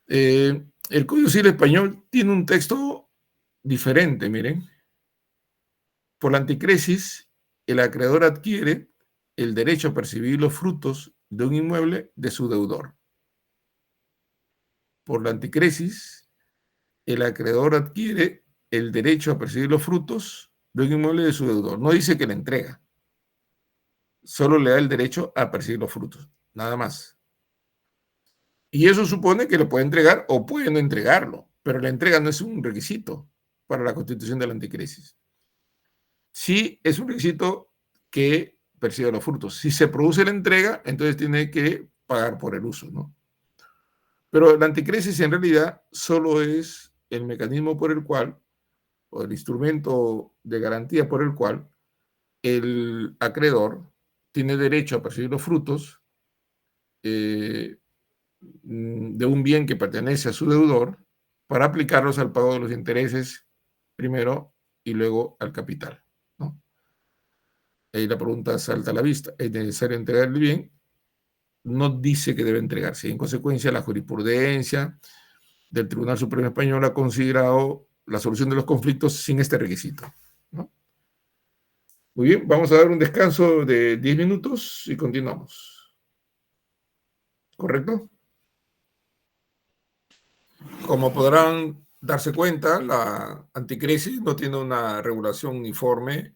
El Código Civil español tiene un texto diferente, miren. Por la anticresis, el acreedor adquiere el derecho a percibir los frutos de un inmueble de su deudor. Por la anticresis, el acreedor adquiere el derecho a percibir los frutos de un inmueble de su deudor. No dice que le entrega, solo le da el derecho a percibir los frutos, nada más. Y eso supone que le puede entregar o puede no entregarlo, pero la entrega no es un requisito para la constitución de la anticresis. Sí es un requisito que perciba los frutos. Si se produce la entrega, entonces tiene que pagar por el uso, ¿no? Pero la anticresis en realidad solo es el mecanismo por el cual, o el instrumento de garantía por el cual, el acreedor tiene derecho a percibir los frutos de un bien que pertenece a su deudor para aplicarlos al pago de los intereses primero y luego al capital, ¿no? Ahí la pregunta salta a la vista. ¿Es necesario entregar el bien? No dice que debe entregarse. En consecuencia, la jurisprudencia del Tribunal Supremo Español ha considerado la solución de los conflictos sin este requisito, ¿no? Muy bien, vamos a dar un descanso de 10 minutos y continuamos. ¿Correcto? Como podrán darse cuenta, la anticresis no tiene una regulación uniforme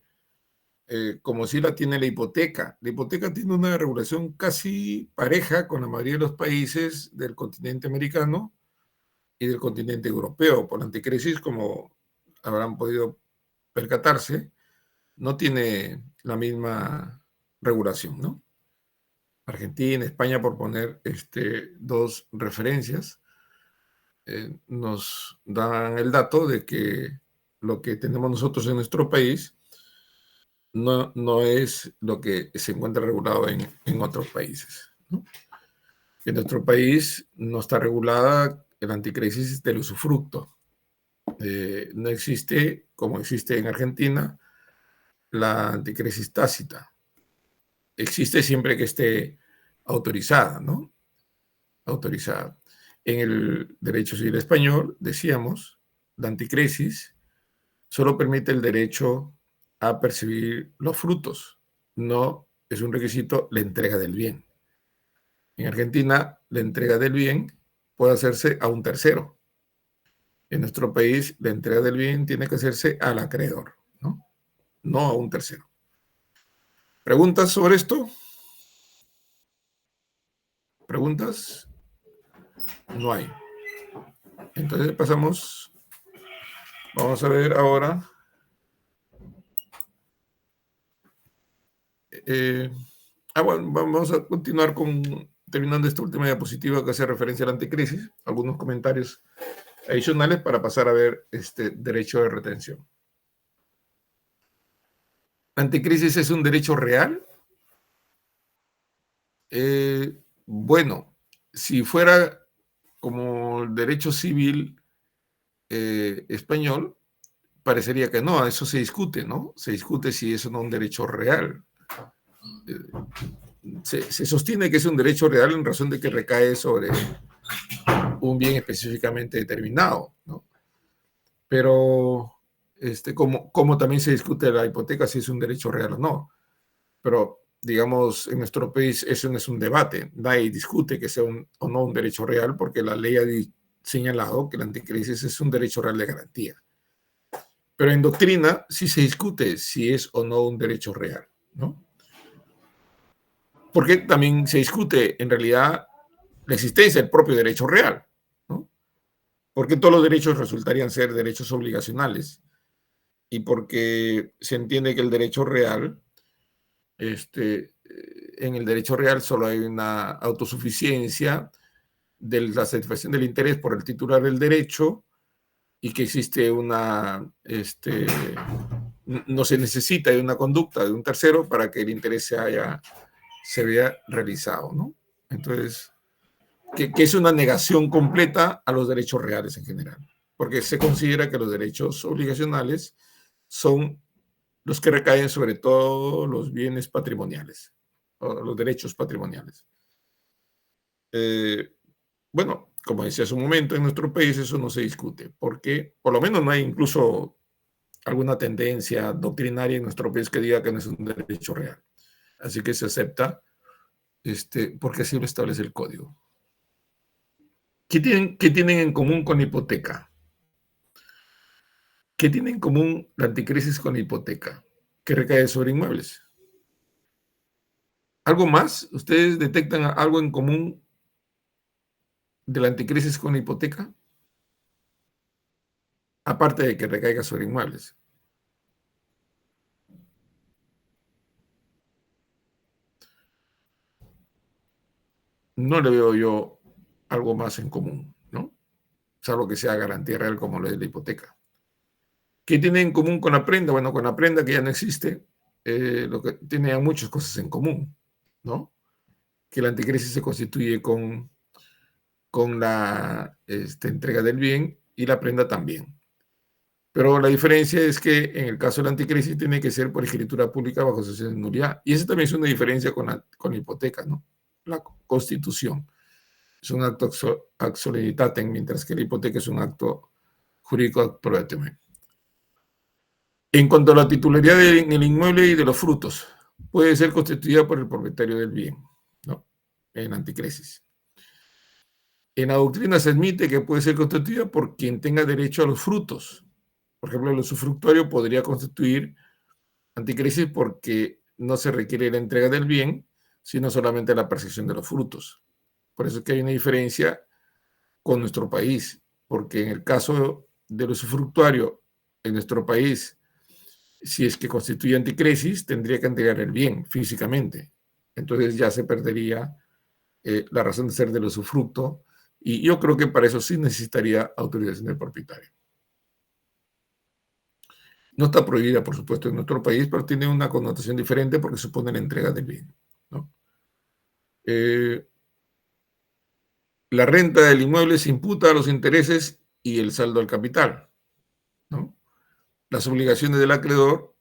como si la tiene la hipoteca. La hipoteca tiene una regulación casi pareja con la mayoría de los países del continente americano y del continente europeo. Por la anticresis, como habrán podido percatarse, no tiene la misma regulación, ¿no? Argentina, España, por poner dos referencias, nos dan el dato de que lo que tenemos nosotros en nuestro país no es lo que se encuentra regulado en otros países, ¿no? En nuestro país no está regulada el anticresis del usufructo. No existe, como existe en Argentina, la anticresis tácita. Existe siempre que esté autorizada, ¿no? Autorizada. En el derecho civil español, decíamos, la anticresis solo permite el derecho a percibir los frutos. No es un requisito la entrega del bien. En Argentina, la entrega del bien puede hacerse a un tercero. En nuestro país, la entrega del bien tiene que hacerse al acreedor, ¿no? No a un tercero. ¿Preguntas sobre esto? ¿Preguntas? No hay. Entonces pasamos. Vamos a ver ahora. Bueno, vamos a continuar terminando esta última diapositiva que hace referencia a la anticrisis. Algunos comentarios adicionales para pasar a ver derecho de retención. ¿La anticrisis es un derecho real? Bueno, si fuera como el derecho civil español, parecería que no, eso se discute, ¿no? Se discute si eso no es un derecho real. Se sostiene que es un derecho real en razón de que recae sobre un bien específicamente determinado, ¿no? Pero como también se discute la hipoteca si es un derecho real o no. Pero, digamos, en nuestro país eso no es un debate. Nadie discute que sea o no un derecho real porque la ley ha señalado que la anticrisis es un derecho real de garantía. Pero en doctrina sí se discute si es o no un derecho real, ¿no? Porque también se discute en realidad la existencia del propio derecho real, ¿no? Porque todos los derechos resultarían ser derechos obligacionales y porque se entiende que el derecho real, en el derecho real solo hay una autosuficiencia de la satisfacción del interés por el titular del derecho y que existe no se necesita de una conducta de un tercero para que el interés se vea realizado, ¿no? Entonces, que es una negación completa a los derechos reales en general, porque se considera que los derechos obligacionales son los que recaen sobre todo los bienes patrimoniales, o los derechos patrimoniales. Bueno, como decía hace un momento, en nuestro país eso no se discute, porque por lo menos no hay incluso alguna tendencia doctrinaria en nuestro país que diga que no es un derecho real. Así que se acepta porque así lo establece el código. ¿Qué tienen en común con hipoteca? ¿Qué tiene en común la anticrisis con la hipoteca? Que recae sobre inmuebles. ¿Algo más? ¿Ustedes detectan algo en común de la anticrisis con la hipoteca? Aparte de que recaiga sobre inmuebles. No le veo yo algo más en común, ¿no? Salvo que sea garantía real como lo es la hipoteca. ¿Qué tiene en común con la prenda? Bueno, con la prenda que ya no existe, lo que tiene muchas cosas en común, ¿no? Que la anticrisis se constituye con la entrega del bien y la prenda también. Pero la diferencia es que en el caso de la anticrisis tiene que ser por escritura pública bajo sesión de nulidad. Y esa también es una diferencia con la hipoteca, ¿no? La constitución es un acto ad solemnitatem, mientras que la hipoteca es un acto jurídico ad probatem. En cuanto a la titularidad del inmueble y de los frutos, puede ser constituida por el propietario del bien, ¿no? En anticrisis. En la doctrina se admite que puede ser constituida por quien tenga derecho a los frutos. Por ejemplo, el usufructuario podría constituir anticrisis porque no se requiere la entrega del bien, sino solamente la percepción de los frutos. Por eso es que hay una diferencia con nuestro país, porque en el caso del usufructuario en nuestro país, si es que constituye anticrisis, tendría que entregar el bien físicamente. Entonces ya se perdería la razón de ser del usufructo, y yo creo que para eso sí necesitaría autorización del propietario. No está prohibida, por supuesto, en nuestro país, pero tiene una connotación diferente porque supone la entrega del bien, ¿no? La renta del inmueble se imputa a los intereses y el saldo al capital, ¿no? Las obligaciones del acreedor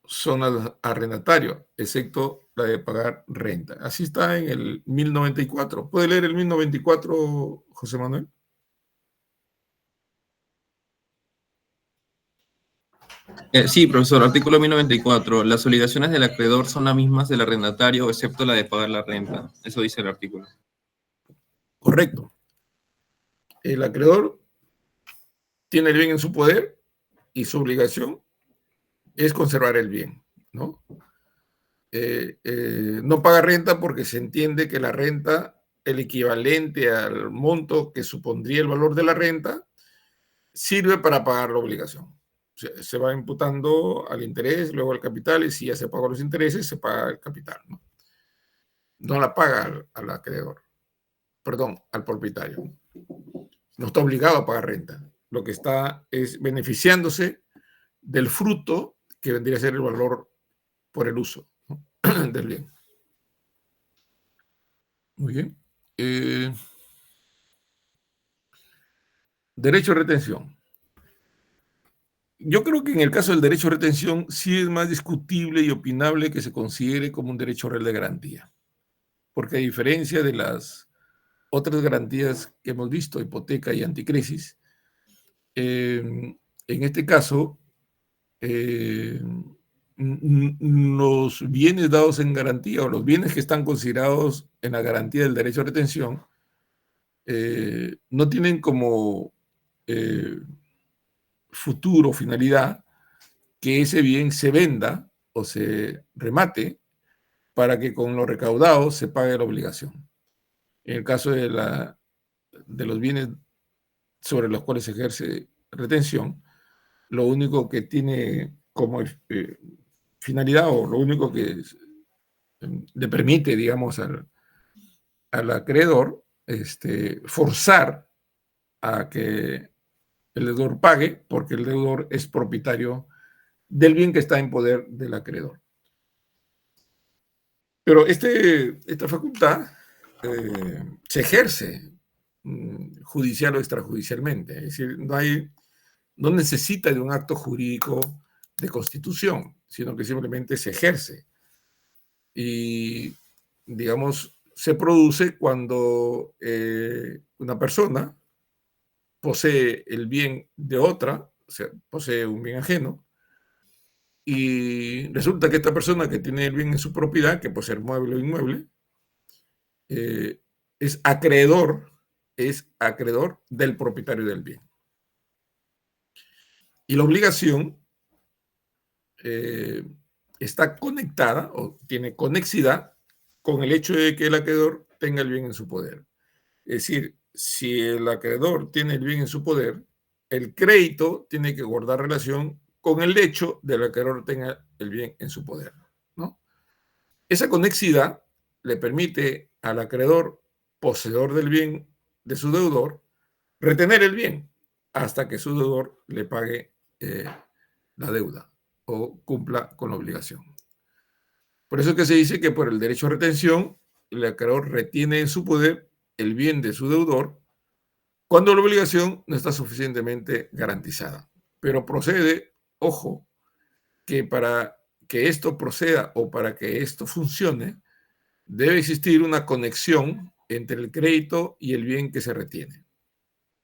son al arrendatario, excepto la de pagar renta. Así está en el 1094. ¿Puede leer el 1094, José Manuel? Sí, profesor, artículo 1094. Las obligaciones del acreedor son las mismas del arrendatario, excepto la de pagar la renta. Eso dice el artículo. Correcto. El acreedor tiene el bien en su poder y su obligación es conservar el bien, ¿no? No paga renta porque se entiende que la renta, el equivalente al monto que supondría el valor de la renta, sirve para pagar la obligación. Se va imputando al interés, luego al capital, y si ya se pagó los intereses, se paga el capital, ¿no? No la paga al acreedor, perdón, al propietario. No está obligado a pagar renta. Lo que está es beneficiándose del fruto que vendría a ser el valor por el uso, ¿no? del bien. Muy bien. Derecho a retención. Yo creo que en el caso del derecho a retención sí es más discutible y opinable que se considere como un derecho real de garantía, porque a diferencia de las otras garantías que hemos visto, hipoteca y anticrisis, en este caso, los bienes dados en garantía o los bienes que están considerados en la garantía del derecho a retención no tienen como futuro, finalidad, que ese bien se venda o se remate para que con lo recaudado se pague la obligación. En el caso de los bienes sobre los cuales se ejerce retención, lo único que tiene como finalidad o lo único que le permite, digamos, al acreedor forzar a que el deudor pague, porque el deudor es propietario del bien que está en poder del acreedor. Pero esta facultad se ejerce judicial o extrajudicialmente, es decir, no necesita de un acto jurídico de constitución, sino que simplemente se ejerce. Y, digamos, se produce cuando una persona posee el bien de otra, o sea, posee un bien ajeno, y resulta que esta persona que tiene el bien en su propiedad, que puede ser mueble o inmueble, es acreedor del propietario del bien. Y la obligación está conectada o tiene conexidad con el hecho de que el acreedor tenga el bien en su poder. Es decir, si el acreedor tiene el bien en su poder, el crédito tiene que guardar relación con el hecho de que el acreedor tenga el bien en su poder, ¿no? Esa conexidad le permite al acreedor, poseedor del bien de su deudor, retener el bien hasta que su deudor le pague la deuda o cumpla con la obligación. Por eso es que se dice que por el derecho a retención, el acreedor retiene en su poder el bien de su deudor cuando la obligación no está suficientemente garantizada. Pero procede, ojo, que para que esto proceda o para que esto funcione, debe existir una conexión entre el crédito y el bien que se retiene.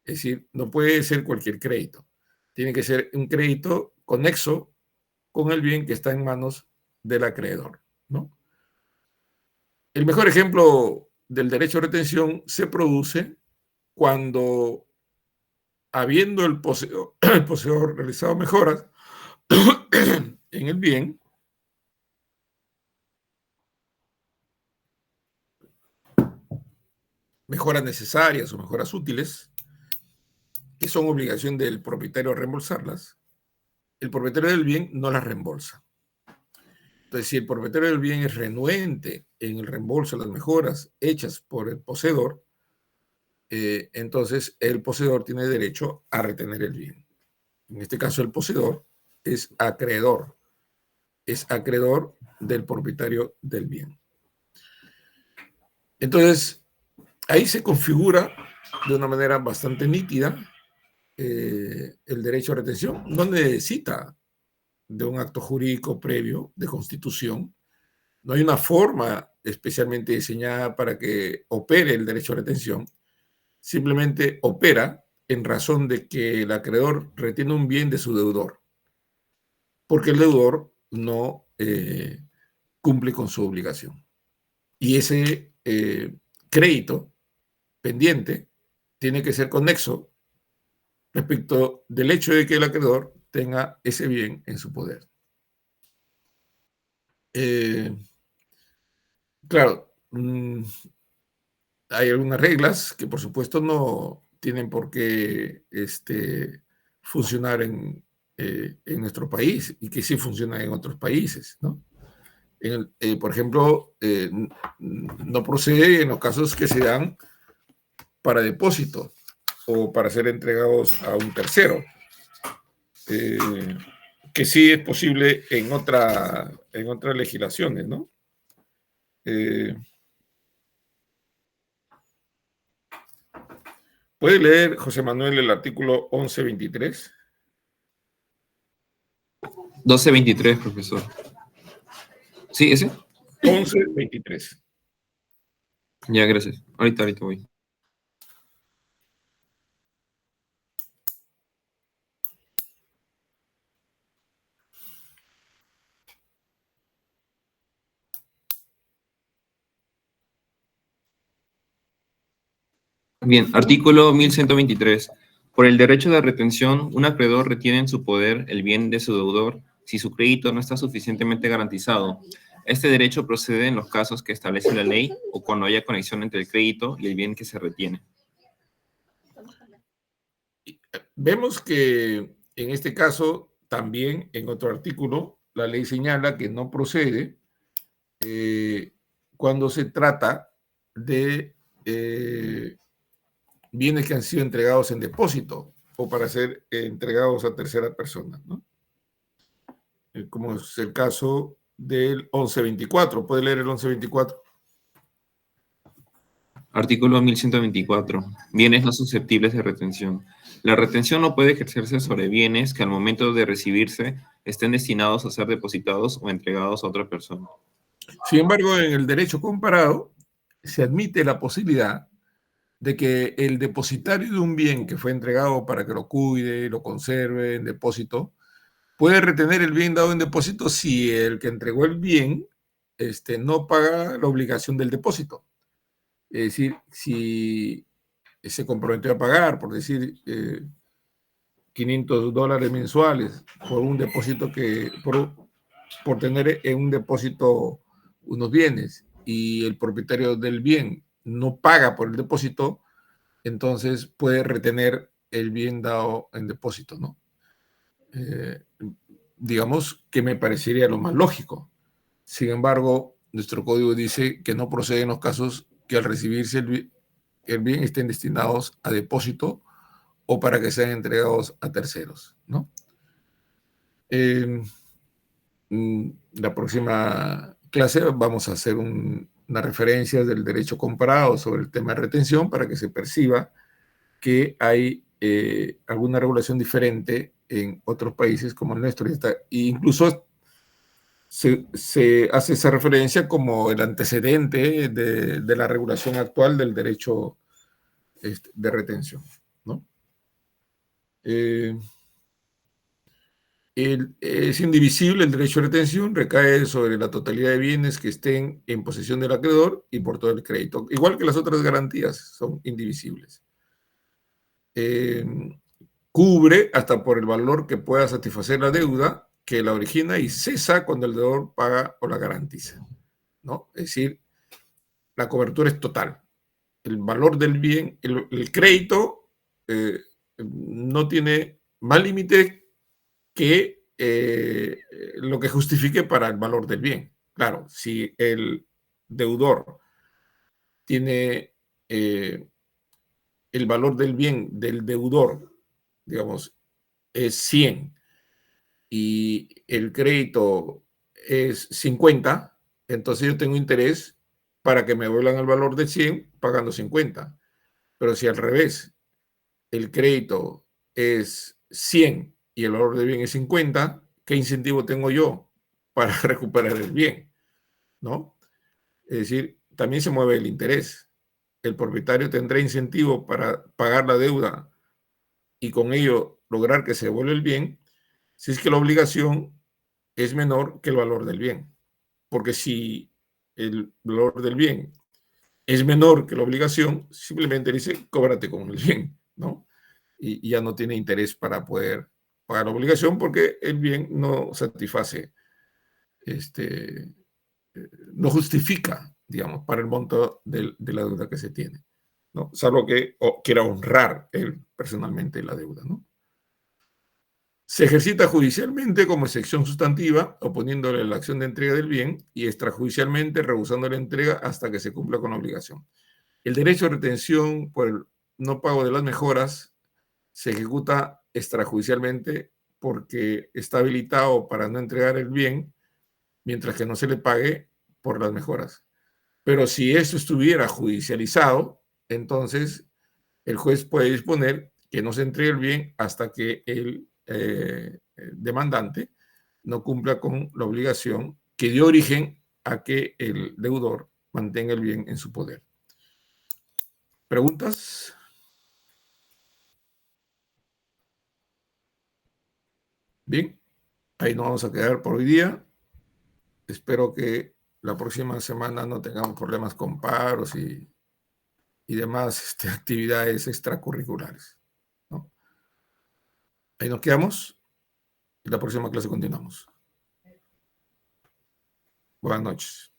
Es decir, no puede ser cualquier crédito. Tiene que ser un crédito conexo con el bien que está en manos del acreedor, ¿no? El mejor ejemplo del derecho a retención se produce cuando, habiendo el poseedor realizado mejoras en el bien, mejoras necesarias o mejoras útiles, que son obligación del propietario reembolsarlas, el propietario del bien no las reembolsa. Entonces, si el propietario del bien es renuente en el reembolso de las mejoras hechas por el poseedor, entonces el poseedor tiene derecho a retener el bien. En este caso, el poseedor es acreedor del propietario del bien. Entonces, ahí se configura de una manera bastante nítida el derecho a retención. No necesita de un acto jurídico previo de constitución. No hay una forma especialmente diseñada para que opere el derecho a retención. Simplemente opera en razón de que el acreedor retiene un bien de su deudor, porque el deudor no cumple con su obligación. Y ese crédito pendiente tiene que ser conexo respecto del hecho de que el acreedor tenga ese bien en su poder. Claro, hay algunas reglas que por supuesto no tienen por qué funcionar en nuestro país y que sí funcionan en otros países, ¿no? Por ejemplo, no procede en los casos que se dan para depósito o para ser entregados a un tercero, que sí es posible en otras legislaciones, ¿no? ¿Puede leer, José Manuel, el artículo 1123? 1223, profesor. ¿Sí, ese? 1123. Ya, gracias. Ahorita voy. Bien, artículo 1123. Por el derecho de retención, un acreedor retiene en su poder el bien de su deudor si su crédito no está suficientemente garantizado. Este derecho procede en los casos que establece la ley o cuando haya conexión entre el crédito y el bien que se retiene. Vemos que en este caso, también en otro artículo, la ley señala que no procede cuando se trata de bienes que han sido entregados en depósito o para ser entregados a tercera persona, ¿no? Como es el caso del 1124. ¿Puede leer el 1124? Artículo 1124. Bienes no susceptibles de retención. La retención no puede ejercerse sobre bienes que al momento de recibirse estén destinados a ser depositados o entregados a otra persona. Sin embargo, en el derecho comparado se admite la posibilidad de que el depositario de un bien que fue entregado para que lo cuide, lo conserve en depósito, puede retener el bien dado en depósito si el que entregó el bien no paga la obligación del depósito. Es decir, si se comprometió a pagar, por decir, $500 mensuales por un depósito por tener en un depósito unos bienes y el propietario del bien no paga por el depósito, entonces puede retener el bien dado en depósito, ¿no? Digamos que me parecería lo más lógico. Sin embargo, nuestro código dice que no procede en los casos que al recibirse el bien estén destinados a depósito o para que sean entregados a terceros, ¿no? La próxima clase vamos a hacer una referencia del derecho comparado sobre el tema de retención para que se perciba que hay alguna regulación diferente en otros países como el nuestro. E incluso se hace esa referencia como el antecedente de la regulación actual del derecho de retención, ¿no? Es indivisible el derecho de retención, recae sobre la totalidad de bienes que estén en posesión del acreedor y por todo el crédito, igual que las otras garantías, son indivisibles. Cubre hasta por el valor que pueda satisfacer la deuda que la origina y cesa cuando el deudor paga o la garantiza, ¿no? Es decir, la cobertura es total. El valor del bien, el crédito no tiene más límite que lo que justifique para el valor del bien. Claro, si el deudor tiene el valor del bien del deudor, digamos, es 100 y el crédito es 50, entonces yo tengo interés para que me vuelvan el valor de 100 pagando 50. Pero si al revés, el crédito es 100 y el valor de bien es 50, ¿qué incentivo tengo yo para recuperar el bien? ¿No? Es decir, también se mueve el interés. El propietario tendrá incentivo para pagar la deuda y con ello lograr que se devuelva el bien, si es que la obligación es menor que el valor del bien. Porque si el valor del bien es menor que la obligación, simplemente dice, cóbrate con el bien, ¿no? Y ya no tiene interés para poder pagar la obligación porque el bien no satisface, no justifica, digamos, para el monto de la deuda que se tiene, ¿no? Salvo que quiera honrar él personalmente la deuda, ¿no? Se ejercita judicialmente como excepción sustantiva, oponiéndole la acción de entrega del bien y extrajudicialmente rehusando la entrega hasta que se cumpla con la obligación. El derecho de retención por el no pago de las mejoras se ejecuta extrajudicialmente porque está habilitado para no entregar el bien mientras que no se le pague por las mejoras. Pero si esto estuviera judicializado, entonces el juez puede disponer que no se entregue el bien hasta que el demandante no cumpla con la obligación que dio origen a que el deudor mantenga el bien en su poder. ¿Preguntas? Bien, ahí nos vamos a quedar por hoy día. Espero que la próxima semana no tengamos problemas con paros y demás actividades extracurriculares, ¿no? Ahí nos quedamos y la próxima clase continuamos. Buenas noches.